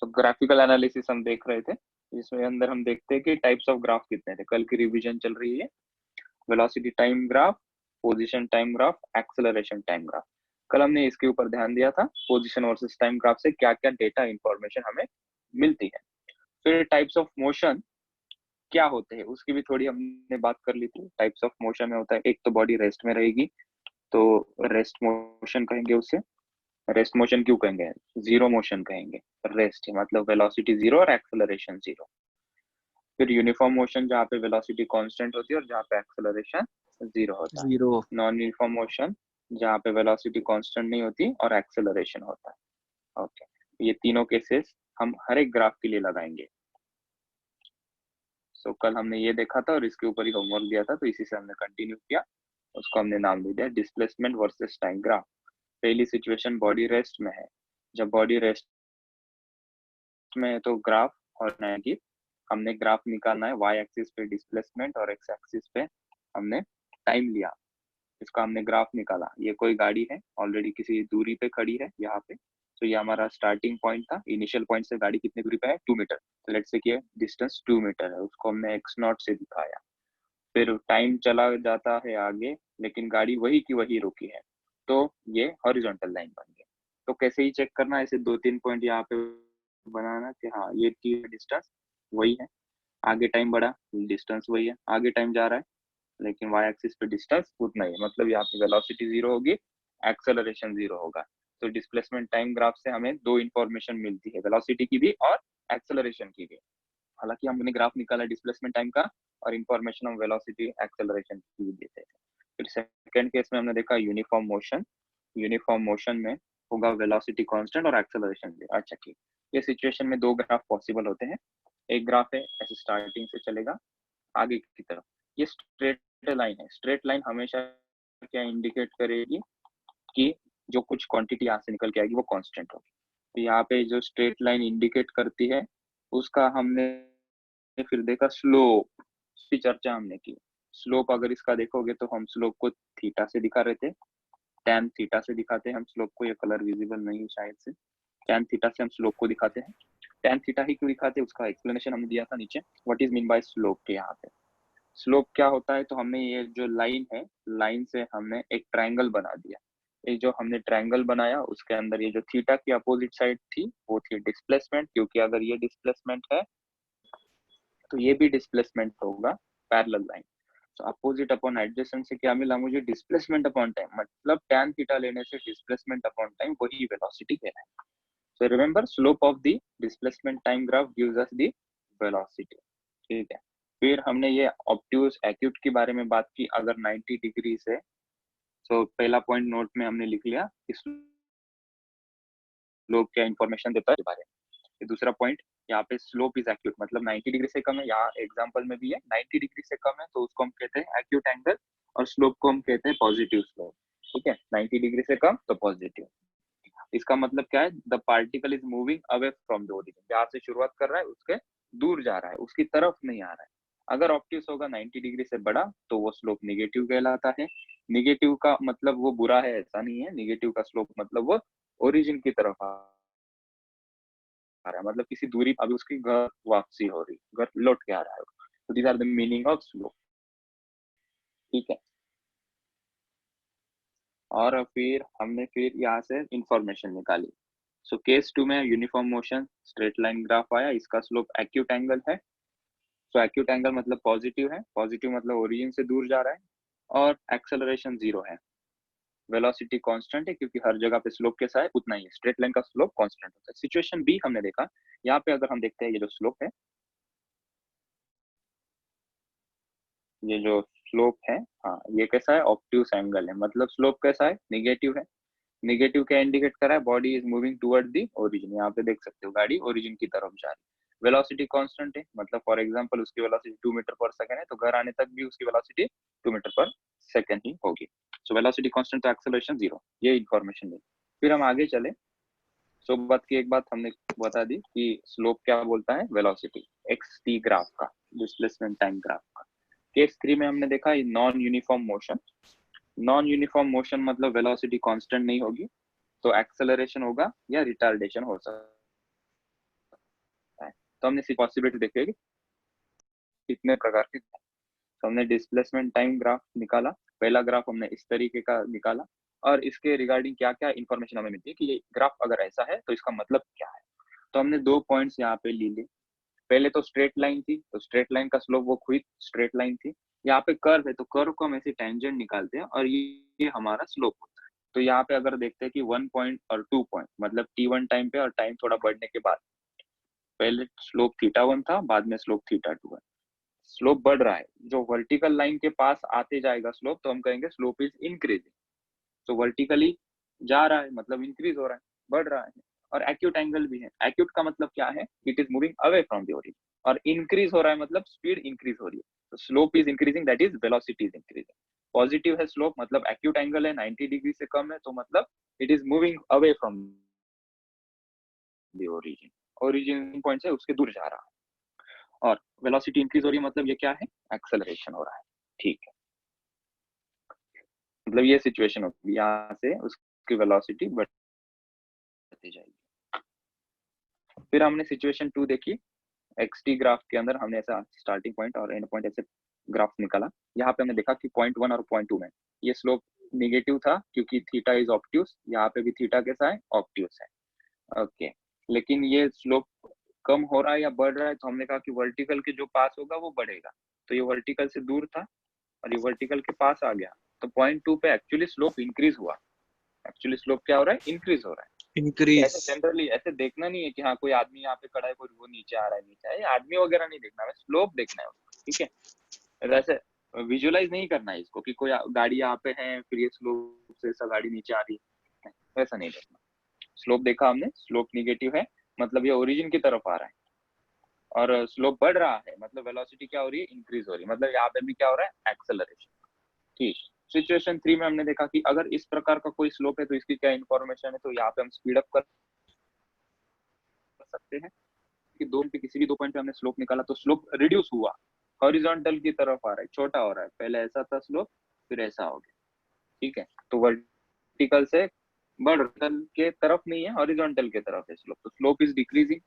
सो graphical analysis हम देख रहे थे, जिसमें अंदर हम देखते हैं कि टाइप्स ऑफ ग्राफ कितने थे। कल की रिवीजन चल रही है, velocity time graph, position time graph, acceleration time graph. कल हमने इसके ऊपर ध्यान दिया था, पोजीशन वर्सेस टाइम ग्राफ से क्या क्या डेटा इंफॉर्मेशन हमें मिलती है। फिर टाइप्स ऑफ मोशन क्या होते हैं उसकी भी थोड़ी हमने बात कर ली थी। टाइप्स ऑफ मोशन में होता है, एक तो बॉडी रेस्ट में रहेगी तो रेस्ट मोशन कहेंगे उसे। रेस्ट मोशन क्यों कहेंगे? जीरो मोशन कहेंगे। रेस्ट मतलब वेलोसिटी जीरो और एक्सेलरेशन जीरो। फिर यूनिफॉर्म मोशन जहाँ पे वेलोसिटी कांस्टेंट होती है और जहाँ पे एक्सेलरेशन जीरो होता है। जीरो। नॉन यूनिफॉर्म मोशन जहाँ पे वेलोसिटी कांस्टेंट नहीं होती और एक्सेलरेशन होता है। ओके, ये तीनों केसेस हम हर एक ग्राफ के लिए लगाएंगे। सो कल हमने ये देखा था और इसके ऊपर ही होमवर्क दिया था, तो इसी से हमने कंटिन्यू किया। उसको हमने नाम दे दिया डिस्प्लेसमेंट वर्सेस टाइम ग्राफ। पहली सिचुएशन बॉडी रेस्ट में है। जब बॉडी रेस्ट में है तो ग्राफ और कि हमने ग्राफ निकालना है, वाई एक्सिस पे डिस्प्लेसमेंट और एक्स एक्सिस पे हमने टाइम लिया। इसका हमने ग्राफ निकाला। ये कोई गाड़ी है, ऑलरेडी किसी दूरी पे खड़ी है यहाँ पे। तो ये हमारा स्टार्टिंग पॉइंट था। इनिशियल पॉइंट से गाड़ी कितनी दूरी पे है? 2 मीटर। तो लेट्स से कि डिस्टेंस 2 मीटर है, उसको हमने एक्स नॉट से दिखाया। फिर टाइम चला जाता है आगे, लेकिन गाड़ी वही की वही रुकी है, तो ये हॉरिजॉन्टल लाइन बन गई। तो कैसे ही चेक करना, ऐसे 2-3 पॉइंट यहाँ पे बनाना कि हाँ ये डिस्टेंस वही है, आगे टाइम बढ़ा, डिस्टेंस वही है, आगे टाइम जा रहा है लेकिन वाई एक्सिस पे डिस्टेंस उतना ही है। मतलब यहाँ पे वेलोसिटी जीरो होगी, एक्सेलरेशन जीरो होगा। तो डिस्प्लेसमेंट टाइम ग्राफ से हमें दो इंफॉर्मेशन मिलती है, वेलोसिटी की भी और एक्सेलरेशन की भी। हालांकि हमने ग्राफ निकाला डिस्प्लेसमेंट टाइम का और इंफॉर्मेशन हम वेलोसिटी एक्सेलरेशन की भी देते थे। फिर सेकंड केस में हमने देखा यूनिफॉर्म मोशन। यूनिफॉर्म मोशन में होगा वेलोसिटी कांस्टेंट और एक्सेलरेशन भी। अच्छा ठीक, ये सिचुएशन में दो ग्राफ पॉसिबल होते हैं। एक ग्राफ है ऐसे स्टार्टिंग से चलेगा आगे की तरफ, ये स्ट्रेट लाइन है। स्ट्रेट लाइन हमेशा क्या इंडिकेट करेगी कि जो कुछ क्वांटिटी यहाँ से निकल के आएगी वो कांस्टेंट होगी। तो यहाँ पे जो स्ट्रेट लाइन इंडिकेट करती है उसका हमने फिर देखा स्लोप की चर्चा हमने की। स्लोप अगर इसका देखोगे तो हम स्लोप को थीटा से दिखा रहे थे, टैन थीटा से दिखाते हैं हम स्लोप को। ये कलर विजिबल नहीं है शायद से। टैन थीटा से हम स्लोप को दिखाते हैं। टैन थीटा ही क्यों दिखाते हैं उसका एक्सप्लेनेशन हमने दिया था नीचे, what is mean by slope के यहाँ पे। स्लोप क्या होता है, तो हमने ये जो लाइन है, लाइन से हमने एक ट्रायंगल बना दिया। ये जो हमने ट्रायंगल बनाया उसके अंदर ये जो थीटा की अपोजिट साइड थी वो थी डिस्प्लेसमेंट, क्योंकि अगर ये डिस्प्लेसमेंट है तो ये भी डिस्प्लेसमेंट होगा पैरेलल लाइन। तो अपोजिट अपॉन एडजेसेंट से क्या मिला मुझे? Displacement upon time. मतलब टैन थीटा लेने से डिस्प्लेसमेंट अपॉन टाइम वही वेलोसिटी कह रहा है। So remember slope of the displacement time graph gives us the velocity. ठीक है, फिर हमने ये ऑब्ट्यूज एक्यूट के बारे में बात की। अगर 90 डिग्री से, तो पहला पॉइंट नोट में हमने लिख लिया कि स्लोप क्या इंफॉर्मेशन देता है इस बारे में। दूसरा पॉइंट यहाँ पे स्लोप इज एक्यूट, मतलब 90 डिग्री से कम है। यहाँ एग्जांपल में भी है 90 डिग्री से कम है तो उसको हम कहते हैं एक्यूट एंगल, और स्लोप को हम कहते हैं पॉजिटिव स्लोप। ठीक है, 90 डिग्री से कम तो पॉजिटिव। इसका मतलब क्या है? The particle is moving away from the origin, जहाँ से शुरुआत कर रहा है उसके दूर जा रहा है, उसकी तरफ नहीं आ रहा है। अगर ऑब्ट्यूस होगा 90 डिग्री से बड़ा तो वो स्लोप निगेटिव कहलाता है। निगेटिव का मतलब वो बुरा है ऐसा नहीं है, निगेटिव का स्लोप मतलब वो ओरिजिन की तरफ आ रहा है, मतलब किसी दूरी अभी उसकी घर वापसी हो रही, घर लौट के आ रहा है। तो these are the meaning of slope. ठीक है, और फिर हमने फिर यहाँ से इंफॉर्मेशन निकाली। सो केस 2 में uniform motion, straight line graph आया, इसका स्लोप एक्यूट एंगल है। सो एक्यूट एंगल मतलब पॉजिटिव है, पॉजिटिव मतलब ओरिजिन से दूर जा रहा है, और एक्सेलरेशन जीरो है। वेलोसिटी कांस्टेंट है क्योंकि हर जगह पे स्लोप कैसा है उतना ही है, स्ट्रेट लाइन का स्लोप कांस्टेंट होता है। सिचुएशन बी हमने देखा, यहाँ पे अगर हम देखते हैं ये जो स्लोप है, ये जो स्लोप है, हाँ ये कैसा है? ऑब्ट्यूस एंगल है, मतलब स्लोप कैसा है? निगेटिव है। निगेटिव क्या इंडिकेट कर रहा है? Body is moving toward the origin. यहाँ पे देख सकते हो गाड़ी ओरिजिन की तरफ जा रही है। वेलोसिटी कांस्टेंट है, मतलब फॉर एग्जांपल उसकी वेलोसिटी 2 मीटर पर सेकंड है तो घर आने तक भी उसकी वेलोसिटी 2 मीटर पर सेकंड ही होगी। सो वेलोसिटी कांस्टेंट तो एक्सेलरेशन जीरो, ये इंफॉर्मेशन मिली। फिर हम आगे चले। सो बात की एक बात हमने बता दी कि स्लोप क्या बोलता है? वेलोसिटी एक्स टी ग्राफ का, डिस्प्लेसमेंट टाइम ग्राफ का। केस 3 में हमने देखा non uniform motion. Non uniform motion मतलब वेलोसिटी कांस्टेंट नहीं होगी, तो एक्सेलरेशन होगा या रिटार्डेशन हो सकता तो हमने पॉसिबिलिटी देखी कि कितने प्रकार के, तो हमने डिस्प्लेसमेंट टाइम ग्राफ निकाला। पहला ग्राफ हमने इस तरीके का निकाला और इसके रिगार्डिंग क्या क्या इन्फॉर्मेशन हमें मिलती है कि ये ग्राफ अगर ऐसा है तो इसका मतलब क्या है। तो हमने 2 पॉइंट्स यहाँ पे ले लिए। पहले तो स्ट्रेट लाइन थी, तो स्ट्रेट लाइन का स्लोप वो क्विक स्ट्रेट लाइन थी। यहाँ पे कर्व है, तो कर्व को हम ऐसे टेंजेंट निकालते हैं और ये हमारा स्लोप होता है। तो यहाँ पे अगर देखते हैं कि 1 पॉइंट और 2 पॉइंट मतलब t1 टाइम पे और टाइम थोड़ा बढ़ने के बाद, पहले स्लोप θ1 था, बाद में स्लोप θ2 है। स्लोप बढ़ रहा है, जो वर्टिकल लाइन के पास आते जाएगा स्लोप, तो हम कहेंगे स्लोप इज इंक्रीजिंग। तो वर्टिकली जा रहा है मतलब इंक्रीज हो रहा है, बढ़ रहा है। और एक्यूट एंगल भी है। एक्यूट का मतलब क्या है, it is moving away from the origin, और इंक्रीज हो रहा है मतलब स्पीड इंक्रीज हो रही है। तो slope is increasing, that is velocity is increasing. Positive है स्लोप, मतलब एक्यूट एंगल है 90 डिग्री से कम है, तो मतलब it is moving away from the origin, origin point से उसके दूर जा रहा है। और वेलोसिटी इंक्रीज हो रही है मतलब ये क्या है, एक्सेलरेशन हो रहा है। ठीक है, मतलब ये सिचुएशन होगी, यहाँ से उसकी वेलोसिटी बढ़ती जाएगी। फिर हमने सिचुएशन 2 देखी। एक्सटी ग्राफ के अंदर हमने ऐसा स्टार्टिंग पॉइंट और एंड पॉइंट ऐसे ग्राफ निकाला। यहाँ पे हमने देखा कि पॉइंट 1 और पॉइंट 2 में ये स्लोप नेगेटिव था क्योंकि थीटा इज ऑब्ट्यूस। यहाँ पे भी थीटा कैसा है, ऑब्ट्यूस है। ओके, लेकिन ये स्लोप कम हो रहा है या बढ़ रहा है, तो हमने कहा कि वर्टिकल के जो पास होगा वो बढ़ेगा। तो ये वर्टिकल से दूर था और ये वर्टिकल के पास आ गया, तो पॉइंट 2 पे एक्चुअली स्लोप इंक्रीज हुआ। एक्चुअली स्लोप क्या हो रहा है, इंक्रीज हो रहा है। इंक्रीज। ऐसे जनरली ऐसे देखना नहीं है कि हाँ कोई आदमी यहाँ पे खड़ा है, कोई वो नीचे आ रहा है, नीचे है, आदमी वगैरह नहीं देखना है, स्लोप देखना है उसको। ठीक है, वैसे विजुअलाइज नहीं करना है इसको कि कोई गाड़ी यहाँ पे है फिर ये स्लोप से ऐसा गाड़ी नीचे आ रही है, वैसा नहीं देखना। स्लोप देखा हमने, स्लोप निगेटिव है मतलब ये ओरिजिन की तरफ आ रहा है, और स्लोप बढ़ रहा है मतलब वेलोसिटी क्या हो रही है, इंक्रीज हो रही है, मतलब यहाँ पे भी क्या हो रहा है, एक्सेलरेशन। ठीक, सिचुएशन 3 में हमने देखा कि अगर इस प्रकार का कोई स्लोप है तो इसकी क्या इन्फॉर्मेशन है। तो यहाँ पे हम स्पीड अप कर सकते हैं कि दो पे किसी भी 2 पॉइंट पे हमने स्लोप निकाला तो स्लोप रिड्यूस हुआ, हॉरिजॉन्टल की तरफ आ रहा है, छोटा हो रहा है। पहले ऐसा था स्लोप, फिर ऐसा हो गया। ठीक है, तो वर्टिकल से वर्टिकल के तरफ नहीं है, हॉरिजॉन्टल के तरफ है स्लोप, तो स्लोप इज डिक्रीजिंग।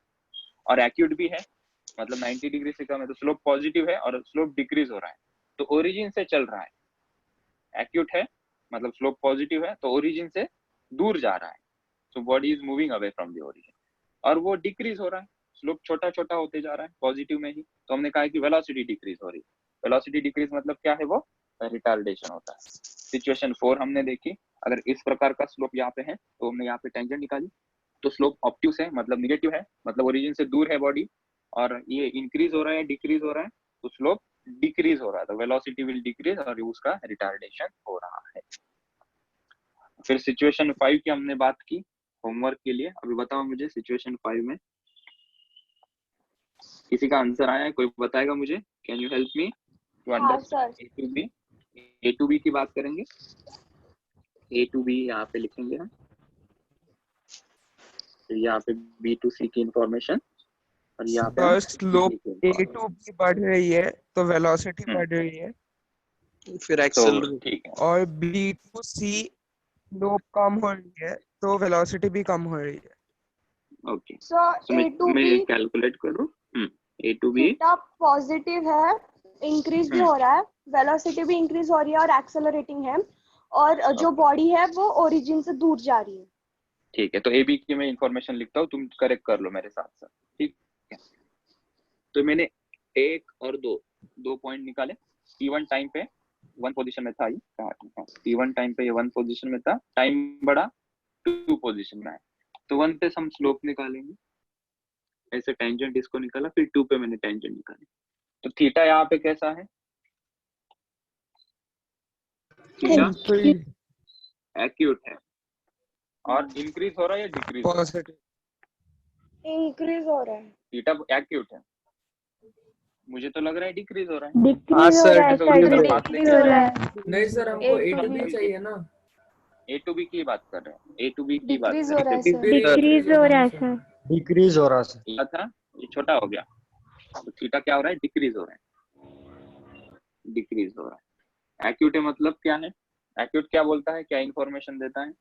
और एक्यूट भी है मतलब 90 डिग्री से कम है, तो स्लोप पॉजिटिव है और स्लोप डिक्रीज हो रहा है, तो ओरिजिन से चल रहा है। एक्यूट है मतलब स्लोप पॉजिटिव है, तो ओरिजिन से दूर जा रहा है, तो body is moving away from the origin. और वो डिक्रीज हो रहा है, स्लोप छोटा छोटा होते जा रहा है पॉजिटिव में ही, तो हमने कहा कि वेलोसिटी डिक्रीज हो रही है। वेलोसिटी डिक्रीज मतलब क्या है, वो रिटार्डेशन होता है। सिचुएशन 4 हमने देखी, अगर इस प्रकार का स्लोप यहाँ पे है तो हमने यहाँ पे टेंजेंट निकाली, तो स्लोप ऑब्ट्यूस है मतलब निगेटिव है, मतलब ओरिजिन से दूर है बॉडी, और ये इंक्रीज हो रहा है डिक्रीज हो रहा है, तो स्लोप डिक्रीज हो रहा है, तो वेलोसिटी विल डिक्रीज और उसका रिटार्डेशन हो रहा है। फिर सिचुएशन 5 की हमने बात की होमवर्क के लिए। अभी बताओ मुझे सिचुएशन 5 में किसी का आंसर आया है, कोई बताएगा मुझे, can you help me to understand A to B. A to B की बात करेंगे, ए टू बी यहाँ पे लिखेंगे हम, फिर यहाँ पे बी टू सी की इंफॉर्मेशन, और यहाँ पे हम स्लोप A2B बढ़ रही है तो वेलोसिटी बढ़ रही है, फिर तो एक्सेलरेट। ठीक है, और B2C स्लोप कम हो रही है तो वेलोसिटी भी कम हो रही है। ओके। सो मैं A2B कैलकुलेट करूँ, ए टू बी थीटा पॉजिटिव है, इंक्रीज भी हो रहा है, वेलोसिटी भी इंक्रीज हो रही है और एक्सेलरेटिंग है, और जो बॉडी है वो ओरिजिन से दूर जा रही है। ठीक है, तो ए बी की मैं इंफॉर्मेशन लिखता हूँ, तुम करेक्ट कर लो मेरे साथ साथ। ठीक है, तो मैंने 1 और 2 पॉइंट निकाले। T1 टाइम पे 1 पोजीशन में था, T1 टाइम पे ये 1 पोजीशन में था, टाइम बढ़ा 2 पोजीशन में है, तो 1 पे हम स्लोप निकालेंगे। ऐसे टेंजेंट इसको निकाला, फिर 2 पे मैंने टेंजेंट निकाली। तो थीटा यहाँ पे कैसा है, थीटा एक्यूट है, और इंक्रीज हो रहा है या डिक्रीज हो रहा है, पॉजिटिव इंक्रीज हो रहा है, थीटा एक्यूट है, मुझे तो लग रहा है डिक्रीज हो रहा है। डिक्रीज हो रहा है तो सर, उसकी तरफ हाथ डिक्रीज लेके हो रहा है। नहीं सर, हमको ए टू बी चाहिए ना। ए टू बी की बात कर रहे हैं, ए टू बी की बात डिक्रीज कर हो रहे रहा है सर। डिक्रीज हो रहा है सर। डिक्रीज हो रहा है। हैं। था ये छोटा हो गया, तो थीटा क्या हो रहा है, डिक्रीज हो रहा है, डिक्रीज हो रहा है। एक्यूट है मतलब क्या है, एक्यूट क्या बोलता है, क्या इंफॉर्मेशन देता है,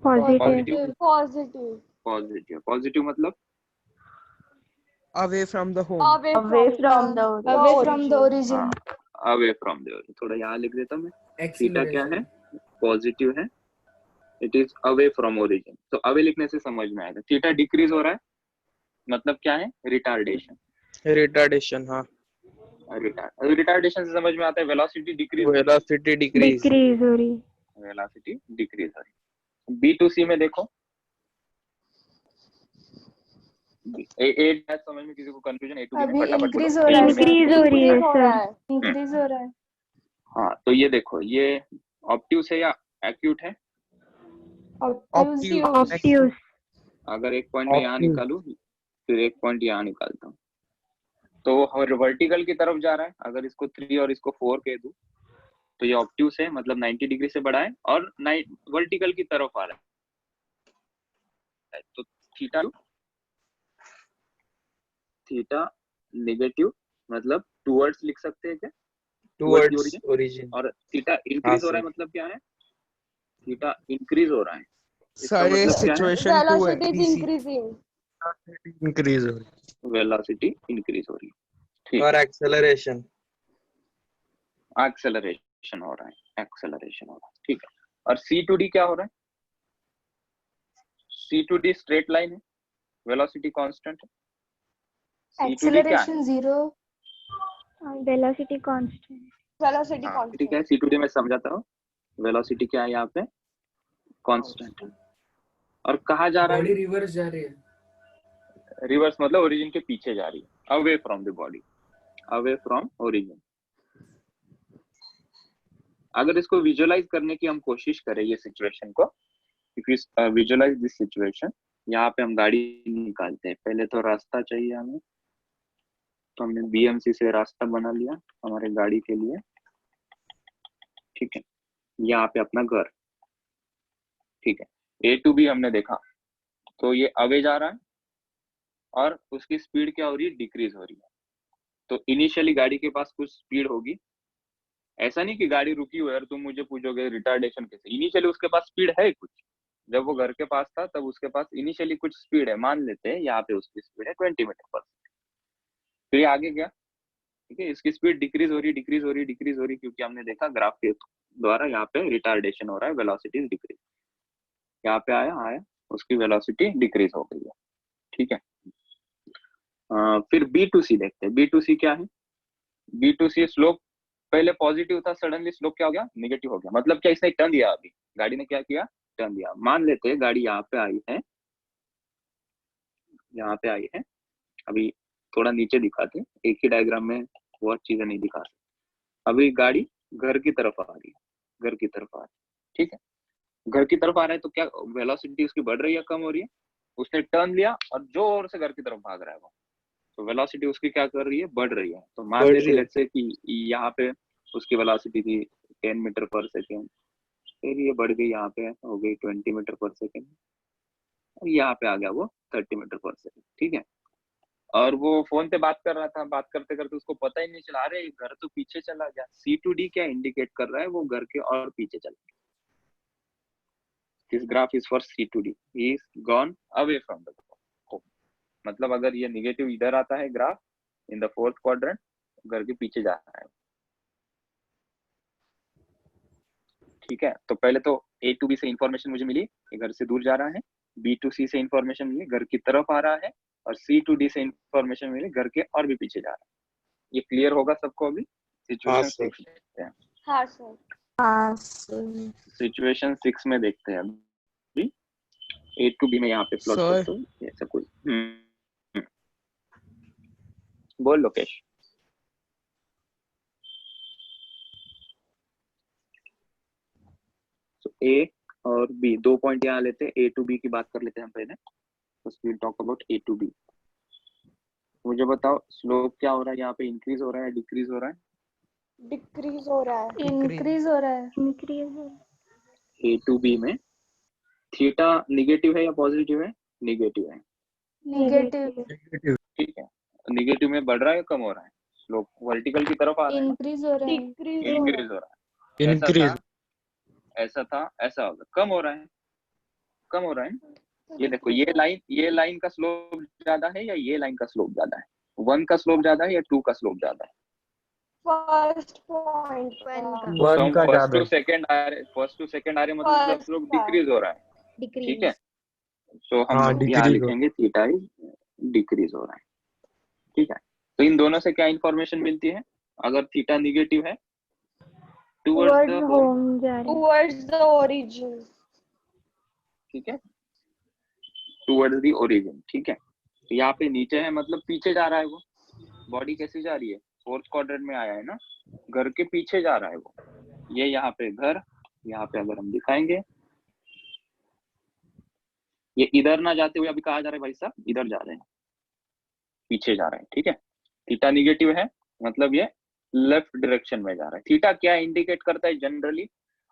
पॉजिटिव। Positive positive. पॉजिटिव मतलब away from the home. Away Away from the origin. हाँ, अवे फ्रॉम द ओरिजिन। थोड़ा यहाँ लिख देता हूँ मैं। थीटा क्या है? एक्सीलरेशन पॉजिटिव है। It is away from origin. तो अवे लिखने से समझ में आएगा। थीटा डिक्रीज हो रहा है, मतलब क्या है? रिटार्डेशन। रिटार्डेशन, हाँ। रिटार्डेशन से समझ में आता है velocity decrease, velocity decrease, decrease हो रही। वेलोसिटी डिक्रीज हो रही। B2C में देखो, ए डैश समझ में किसी को कंफ्यूजन? A to B में अभी फटाफट इंक्रीज बोलो। हो रहा है, Increase हो रही है, इंक्रीज हो sir. रहा है, इंक्रीज हो रहा है। हाँ, तो ये देखो, ये ऑब्ट्यूस है या एक्यूट है? Obtuse. Obtuse. अगर एक पॉइंट में यहाँ Obtuse. निकालूं, फिर एक पॉइंट यहाँ निकालता हूँ, तो वर्टिकल की तरफ जा रहा है। अगर इसको 3 और इसको 4 कह दूं, तो ये ऑब्ट्यूस है, मतलब 90 डिग्री से बड़ा है और वर्टिकल की तरफ आ रहा है। तो थीटा नेगेटिव, मतलब टुवर्ड्स लिख सकते हैं क्या? Towards origin. और थीटा इंक्रीज हो रहा है, sir. मतलब क्या है? थीटा इंक्रीज हो रहा है। इसका Sir, ये मतलब क्या है? situation 2 है, Velocity is BC. increasing. Increase हो रही वेलोसिटी इंक्रीज हो रही है। ठीक और है, एक्सेलरेशन। एक्सेलरेशन हो रहा है, एक्सेलरेशन हो रहा है। ठीक है, और C2D क्या हो रहा है? C2D स्ट्रेट लाइन है, वेलोसिटी कांस्टेंट है। C2D क्या है? Acceleration zero. Velocity constant. Velocity हाँ, constant. ठीक है, C2D में समझाता हूँ। वेलोसिटी क्या है यहाँ पे? कांस्टेंट है। और कहाँ जा रहा बॉडी है? रिवर्स जा रही है। रिवर्स मतलब ओरिजिन के पीछे जा रही है, away from the body, away from origin. अगर इसको विजुअलाइज करने की हम कोशिश करें, ये सिचुएशन को, if you visualize this situation, यहाँ पे हम गाड़ी निकालते हैं। पहले तो रास्ता चाहिए हमें, तो हमने BMC से रास्ता बना लिया हमारे गाड़ी के लिए। ठीक है, यहाँ पे अपना घर। ठीक है, A to B हमने देखा, तो ये अवे जा रहा है और उसकी स्पीड क्या हो रही है? डिक्रीज हो रही है। तो इनिशियली गाड़ी के पास कुछ स्पीड होगी। ऐसा नहीं कि गाड़ी रुकी हुई है और तुम मुझे पूछोगे रिटार्डेशन कैसे। इनिशियली उसके पास स्पीड है कुछ, जब वो घर के पास था तब उसके पास इनिशियली कुछ स्पीड है, मान लेते हैं यहाँ पे उसकी स्पीड है 20 मीटर पर सेकंड। फिर ये आगे गया, ठीक है, इसकी स्पीड डिक्रीज हो रही, डिक्रीज हो रही, डिक्रीज हो रही, क्योंकि हमने देखा ग्राफ के द्वारा यहाँ पे रिटार्डेशन हो रहा है, वेलोसिटी डिक्रीज। यहाँ पे आया, उसकी वेलोसिटी डिक्रीज हो गई है। ठीक है, फिर B2C देखते हैं। B2C क्या है? B2C स्लोप पहले पॉजिटिव था, सडनली स्लोप क्या हो गया? नेगेटिव हो गया। मतलब क्या? इसने टर्न दिया, अभी गाड़ी ने क्या किया? टर्न दिया। मान लेते हैं गाड़ी यहाँ पे आई है, यहाँ पे आई है। अभी थोड़ा नीचे दिखाते, एक ही डायग्राम में बहुत चीजें नहीं दिखा सकते। अभी गाड़ी घर की तरफ आ रही है, घर की तरफ आ रही है। ठीक है, घर की तरफ आ रहा है, तो क्या वेलोसिटी उसकी बढ़ रही है, कम हो रही है? उसने टर्न लिया और जोर से घर की तरफ भाग रहा है वो, तो वेलोसिटी उसकी क्या कर रही है? बढ़ रही है। तो मान लेते लेट्स से कि यहाँ पे उसकी वेलोसिटी थी 10 मीटर पर सेकेंड, फिर ये बढ़ गई, यहाँ पे हो गई 20 मीटर पर सेकेंड, और यहाँ पे आ गया वो 30 मीटर पर सेकेंड। ठीक है, और वो फोन पे बात कर रहा था, बात करते करते उसको पता ही नहीं चला, अरे घर तो पीछे चला गया। C2D क्या इंडिकेट कर रहा है? वो घर के और पीछे चला गया। This graph is for C2D, he is gone away from the home. मतलब अगर ये नेगेटिव इधर आता है graph in the 4th quadrant, घर के पीछे जा रहा है। ठीक है, तो पहले तो A to B से इंफॉर्मेशन मुझे मिली, घर से दूर जा रहा है। B to C से इंफॉर्मेशन मिली, घर की तरफ आ रहा है। और C to D से इंफॉर्मेशन मिली, घर के और भी पीछे जा रहा है। ये क्लियर होगा सबको? अभी सिचुएशन 6 देखते हैं। हाँ सर। सिचुएशन 6 में देखते हैं अभी। A to B में यहाँ पे प्लॉट करते हो ऐसा कुछ। बोल लोकेश। तो A और B, 2 पॉइंट यहाँ लेते हैं। A to B की बात कर लेते हैं हम पहले। Will talk about A to B। मुझे बताओ स्लोप क्या हो रहा है यहाँ पे? इंक्रीज हो रहा है, डिक्रीज हो रहा है? डिक्रीज हो रहा है, इंक्रीज हो रहा है, इंक्रीज हो रहा है। A to B में थीटा नेगेटिव है या पॉजिटिव है? नेगेटिव है। नेगेटिव, ठीक है, नेगेटिव में बढ़ रहा है या कम हो रहा है? स्लोप वर्टिकल की तरफ आ रहा है, इंक्रीज हो रहा है, इंक्रीज हो रहा है। ऐसा था, ऐसा होगा, कम हो रहा है, कम हो रहा है। ये देखो, ये लाइन का स्लोप ज्यादा है या ये लाइन का स्लोप ज्यादा है? 1 का स्लोप ज्यादा है या 2 का स्लोप ज्यादा है? फर्स्ट पॉइंट वन का फर्स्ट ज्यादा टू सेकंड आ रहे मतलब स्लोप डिक्रीज हो रहा है, ठीक है। तो हम हाँ, यहाँ decrease हो। लिखेंगे थीटा इज डिक्रीज हो रहा है, ठीक है। तो इन दोनों से क्या इंफॉर्मेशन मिलती है? अगर थीटा निगेटिव है टुवर्ड्स द होम, होम जा रहे हैं। टुवर्ड्स द ओरिजिन, ठीक है, टुवर्ड्स द ओरिजिन, ठीक है। तो यहाँ पे नीचे है मतलब पीछे जा रहा है वो। बॉडी कैसे जा रही है? फोर्थ क्वाड्रेंट में आया है ना, घर के पीछे जा रहा है वो। ये यहाँ पे घर, यहाँ पे अगर हम दिखाएंगे, ये इधर ना जाते हुए अभी कहा जा रहा है भाई साहब, इधर जा रहे हैं, पीछे जा रहे हैं, ठीक है। थीटा निगेटिव है मतलब ये लेफ्ट डायरेक्शन में जा रहा है। थीटा क्या इंडिकेट करता है जनरली?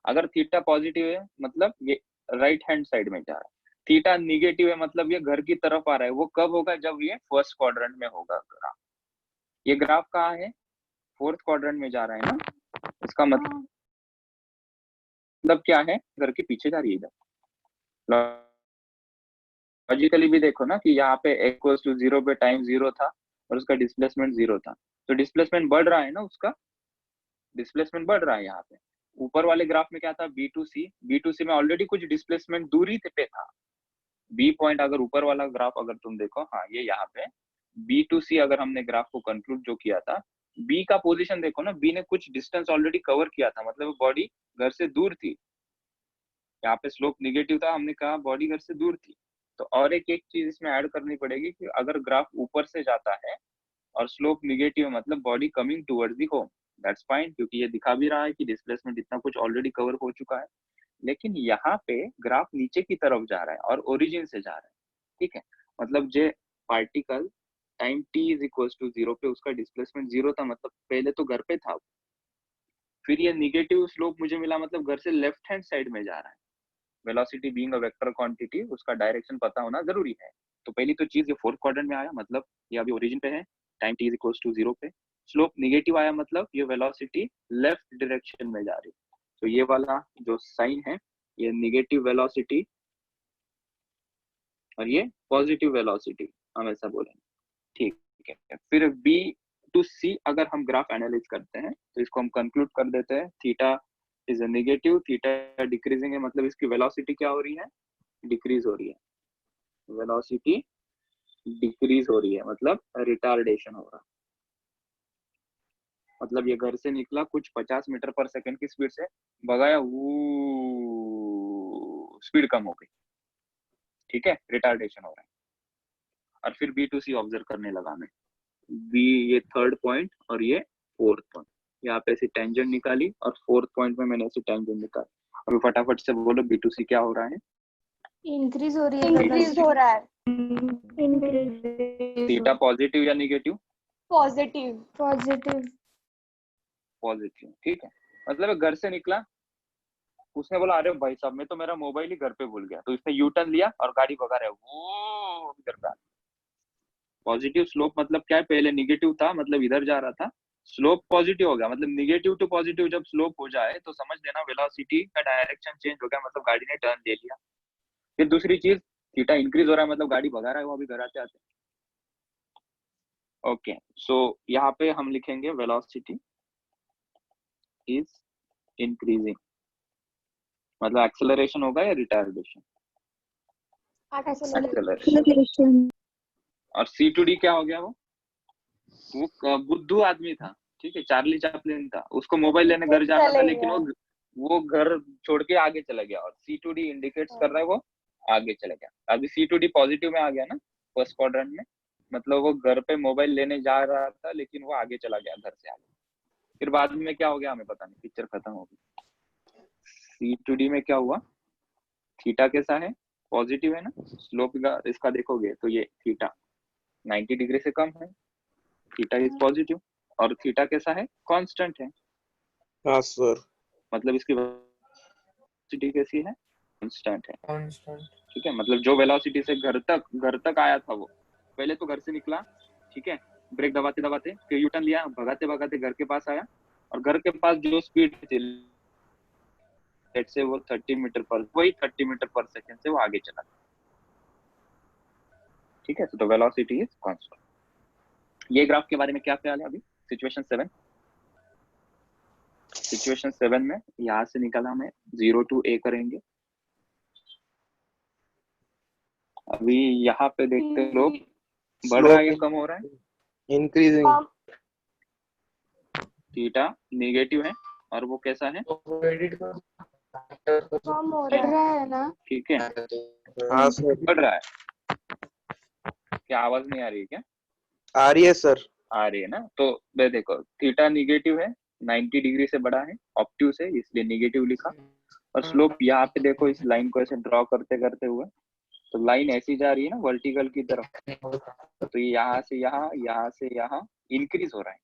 अगर थीटा पॉजिटिव है मतलब ये राइट हैंड साइड में जा रहा है, थीटा निगेटिव है मतलब ये घर की तरफ आ रहा है। वो कब होगा? जब ये फर्स्ट क्वाड्रेंट में होगा ग्राफ। ये ग्राफ कहाँ है? फोर्थ क्वाड्रेंट में जा रहा है ना, इसका मतलब क्या है? घर के पीछे जा रही है इधर। लॉजिकली भी देखो ना कि यहाँ पे इक्वल्स टू 0 पे टाइम 0 था और उसका डिस्प्लेसमेंट 0 था, तो डिस्प्लेसमेंट बढ़ रहा है ना, उसका डिस्प्लेसमेंट बढ़ रहा है। यहाँ पे ऊपर वाले ग्राफ में क्या था? B2C में ऑलरेडी कुछ डिस्प्लेसमेंट दूरी पे था। बी पॉइंट अगर ऊपर वाला ग्राफ अगर तुम देखो, हाँ ये यहाँ पे B2C अगर हमने ग्राफ को कंक्लूड जो किया था, बी का पोजीशन देखो ना, बी ने कुछ डिस्टेंस ऑलरेडी कवर किया था, मतलब बॉडी घर से दूर थी। यहाँ पे स्लोप निगेटिव था, हमने कहा बॉडी घर से दूर थी। तो और एक चीज इसमें ऐड करनी पड़ेगी कि अगर ग्राफ ऊपर से जाता है और स्लोप निगेटिव मतलब body coming towards the home, that's fine, क्योंकि ये दिखा भी रहा है कि डिस्प्लेसमेंट इतना कुछ ऑलरेडी कवर हो चुका है। लेकिन यहाँ पे ग्राफ नीचे की तरफ जा रहा है और ओरिजिन से जा रहा है, ठीक है। मतलब जो particle time t is equal to 0 पे उसका डिस्प्लेसमेंट 0 था, मतलब पहले तो घर पे था, फिर ये निगेटिव स्लोप मुझे मिला मतलब घर से लेफ्ट हैंड साइड में जा रहा है। Velocity being a vector quantity, उसका डायरेक्शन पता होना जरूरी है। तो पहली तो चीज, ये फोर्थ क्वाड्रेंट में आया मतलब ये अभी ओरिजिन पे है, time t is equal to 0 पे। स्लोप निगेटिव आया मतलब ये वेलोसिटी लेफ्ट डायरेक्शन में जा रही है। तो ये वाला जो साइन है ये निगेटिव वेलोसिटी और ये पॉजिटिव वेलोसिटी, हम ऐसा बोलेंगे, ठीक है। फिर B2C अगर हम ग्राफ एनालाइज करते हैं तो इसको हम कंक्लूड कर देते हैं, theta is a negative, theta decreasing है मतलब इसकी वेलोसिटी क्या हो रही है? डिक्रीज हो रही है। वेलोसिटी डिक्रीज हो रही है मतलब रिटार्डेशन हो रहा है। मतलब ये घर से निकला कुछ 50 मीटर पर सेकंड की स्पीड से भगाया, स्पीड कम हो गई, ठीक है, रिटार्डेशन हो रहा है। और फिर B2C ऑब्जर्व करने लगा मैं, बी ये थर्ड पॉइंट और ये फोर्थ पॉइंट, यहाँ पे ऐसी टेंजेंट निकाली और फोर्थ पॉइंट में मैंने ऐसी टेंजेंट निकाली। अभी फटाफट से बोलो B2C क्या हो रहा है? इंक्रीज हो रही है, इंक्रीज हो रहा है, थीटा पॉजिटिव या निगेटिव? पॉजिटिव, पॉजिटिव, ठीक है। मतलब घर से निकला, उसने बोला अरे भाई साहब मैं तो मेरा मोबाइल ही घर पे भूल गया, तो इसने यू टर्न लिया और गाड़ी भगा रहा है वो घर पे। पॉजिटिव स्लोप मतलब क्या है? पहले निगेटिव था मतलब इधर जा रहा था, स्लोप पॉजिटिव हो गया मतलब निगेटिव टू पॉजिटिव जब स्लोप हो जाए तो समझ लेना वेलोसिटी का डायरेक्शन चेंज हो गया, मतलब गाड़ी ने टर्न ले लिया। फिर दूसरी चीज, थीटा इंक्रीज हो रहा है मतलब गाड़ी भगा रहा है वो अभी घर आते आते। ओके, सो यहाँ पे हम लिखेंगे वेलोसिटी इज इंक्रीजिंग, मतलब एक्सेलरेशन होगा या रिटार्डेशन? एक्सेलरेशन। और C2D क्या हो गया? वो बुद्धू आदमी था, ठीक है, चार्ली चैपलिन था, उसको मोबाइल लेने घर जाना था लेकिन वो घर छोड़ के आगे चला गया, और C2D इंडिकेट्स कर रहा है वो आगे चला गया। अभी C2D पॉजिटिव में आ गया ना फर्स्ट क्वाड्रेंट में, मतलब वो घर पे मोबाइल लेने जा रहा था लेकिन वो आगे चला गया घर से आगे। फिर बाद में क्या हो गया हमें पता नहीं, पिक्चर खत्म हो गई। C2D में क्या हुआ? थीटा कैसा है? पॉजिटिव है ना, स्लोप इसका देखोगे तो ये थीटा 90 डिग्री से कम है, थीटा इज पॉजिटिव। और थीटा कैसा है? कांस्टेंट है। हाँ सर। मतलब इसकी वेलोसिटी कैसी है? कांस्टेंट है, कांस्टेंट, ठीक है। मतलब जो वेलोसिटी से घर तक आया था, वो पहले तो घर से निकला, ठीक है, ब्रेक दबाते दबाते, फिर यू टर्न लिया, भगाते भगाते घर के पास आया, और घर के पास जो स्पीड थी लेट्स से वो 30 मीटर पर, वही 30 मीटर पर सेकंड से वो आगे चला। ठीक है, तो वेलोसिटी इज कांस्टेंट। ये ग्राफ के बारे में क्या ख्याल है अभी? सिचुएशन 7 में यहाँ से निकला हमें 0 to a करेंगे। अभी यहाँ पे देखते हैं लोग बढ़ रहा है या कम हो रहा है? इंक्रीजिंग। थीटा नेगेटिव है और वो कैसा है? कम हो रहा है ना? ठीक है, हाँ सर, बढ़ रहा है। क्या आवाज नहीं आ रही है क्या? आ रही है सर। आ रही है ना। तो मैं देखो थीटा निगेटिव है, 90 डिग्री से बड़ा है ऑब्ट्यूज है, इसलिए निगेटिव लिखा। और स्लोप यहाँ पे देखो, इस लाइन को ऐसे ड्रॉ करते करते हुए, तो लाइन ऐसी जा रही है ना वर्टिकल की तरफ, तो ये यहाँ से यहाँ से यहाँ इंक्रीज हो रहा है।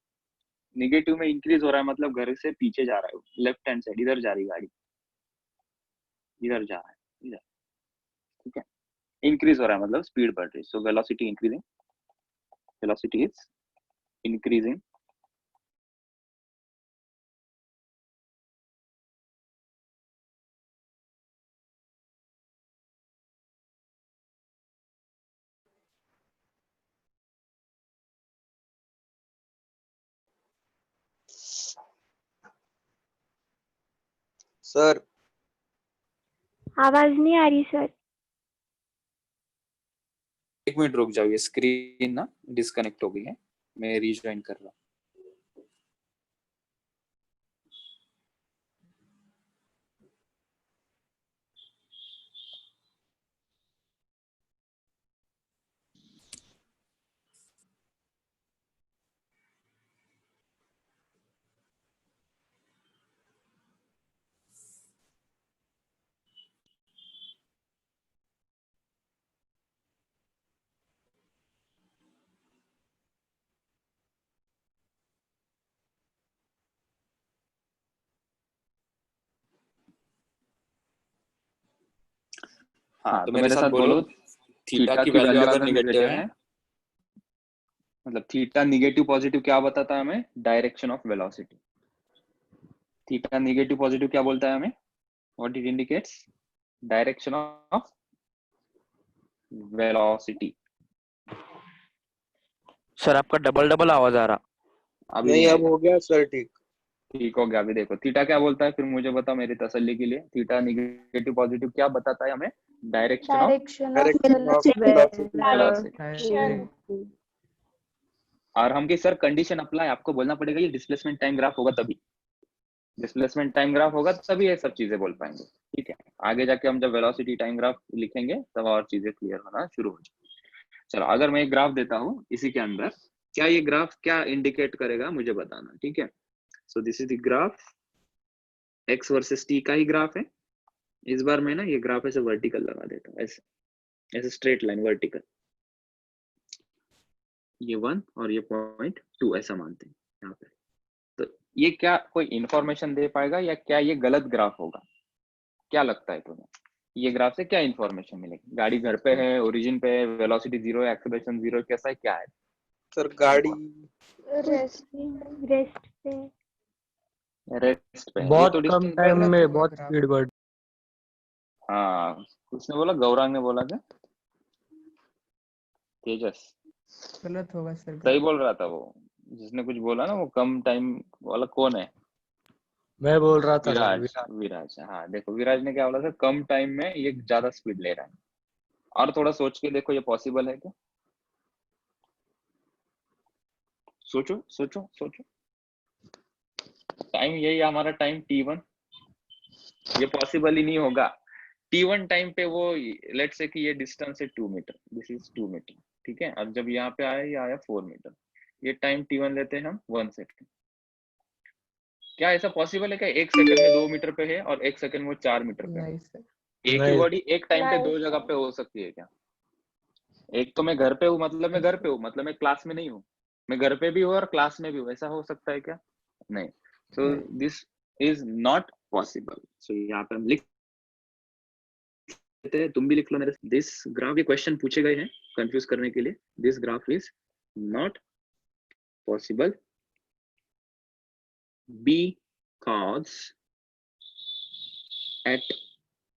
निगेटिव में इंक्रीज हो रहा है मतलब घर से पीछे जा रहा है, लेफ्ट हैंड साइड इधर जा रही गाड़ी, इधर जा रहा है इधर, ठीक है। इंक्रीज हो रहा है मतलब स्पीड बढ़ रही है। So velocity increasing, velocity is increasing. Sir आवाज नहीं आ रही सर। एक मिनट रुक जाओ, ये स्क्रीन ना डिस्कनेक्ट हो गई है, मैं रीज्वाइन कर रहा हूँ। हाँ, तो मेरे साथ बोलो, थीटा की वैल्यू अगर नेगेटिव है, मतलब थीटा निगेटिव पॉजिटिव क्या बताता है हमें? Direction of velocity. Theta negative positive क्या बोलता है हमें? What it indicates? Direction of velocity. Sir आपका डबल आवाज आ रहा। अभी नहीं, अब आएगा। हो गया सर, ठीक। ठीक हो गया। अभी देखो थीटा क्या बोलता है, फिर मुझे बताओ मेरी तसल्ली के लिए। थीटा निगेटिव पॉजिटिव क्या बताता है हमें? Direction of velocity. और हम की सर कंडीशन अप्लाई आपको बोलना पड़ेगा, ये डिस्प्लेसमेंट टाइम ग्राफ होगा तभी, डिस्प्लेसमेंट टाइम ग्राफ होगा तभी ये सब चीजें बोल पाएंगे। ठीक है, आगे जाके हम जब वेलोसिटी टाइम ग्राफ लिखेंगे तब और चीजें क्लियर होना शुरू हो जाए। चलो, अगर मैं एक ग्राफ देता हूँ इसी के अंदर, क्या ये ग्राफ क्या इंडिकेट करेगा मुझे बताना। ठीक है, so this is the graph, x versus T का ही ग्राफ है। इस बार मैं ना ये ग्राफ ऐसे वर्टिकल लगा देता हूँ, ऐसे ऐसे स्ट्रेट लाइन वर्टिकल, ये 1 और ये 0.2 ऐसा मानते हैं यहाँ पे। तो ये क्या कोई इंफॉर्मेशन दे पाएगा या क्या ये गलत ग्राफ होगा? क्या लगता है तुम्हें, ये ग्राफ से क्या इंफॉर्मेशन मिलेगी? गाड़ी घर पे है, ओरिजिन पे है, वेलोसिटी 0 है, एक्सेलरेशन 0 है, कैसा है, क्या है? सर गाड़ी रेस्ट पे। रेस्ट पे है। बहुत ये तो कम डिस्टेंस टाइम बढ़ रहा में है। बहुत स्पीड बढ़। हाँ, उसने बोला, गौरांग ने बोला क्या? तेजस गलत होगा सर। सही बोल रहा था वो, जिसने कुछ बोला ना, वो कम टाइम वाला कौन है? मैं बोल रहा था सर, विराज। हाँ देखो, विराज ने क्या बोला था, कम टाइम में ये ज्यादा स्पीड ले रहा है। और थोड़ा सोच के देखो, ये पॉसिबल है क्या? सोचो सोचो सोचो। टाइम यही है हमारा, टाइम T1, ये पॉसिबल ही नहीं होगा। T1 टाइम पे वो, लेट्स से कि ये डिस्टेंस है 2 मीटर, दिस इज 2 मीटर, ठीक है। अब जब यहाँ पे आया, ये आया 4 मीटर, ये टाइम T1 लेते हैं हम 1 सेकेंड। क्या ऐसा पॉसिबल है क्या 1 सेकंड में 2 मीटर पे है और 1 सेकंड में वो 4 मीटर पे है? नहीं सर। एक ही बॉडी एक टाइम पे दो जगह पे हो सकती है क्या? एक तो मैं घर पे हूँ मतलब मैं घर पे हूँ, मतलब मैं क्लास में नहीं हूँ। मैं घर पे भी हूँ और क्लास में भी हूँ, ऐसा हो सकता है क्या? नहीं। So this is not possible. So यहाँ पे हम लिख देते हैं, तुम भी लिख लो मेरे। दिस ग्राफ, ये क्वेश्चन पूछे गए हैं कंफ्यूज करने के लिए। This graph is not possible because at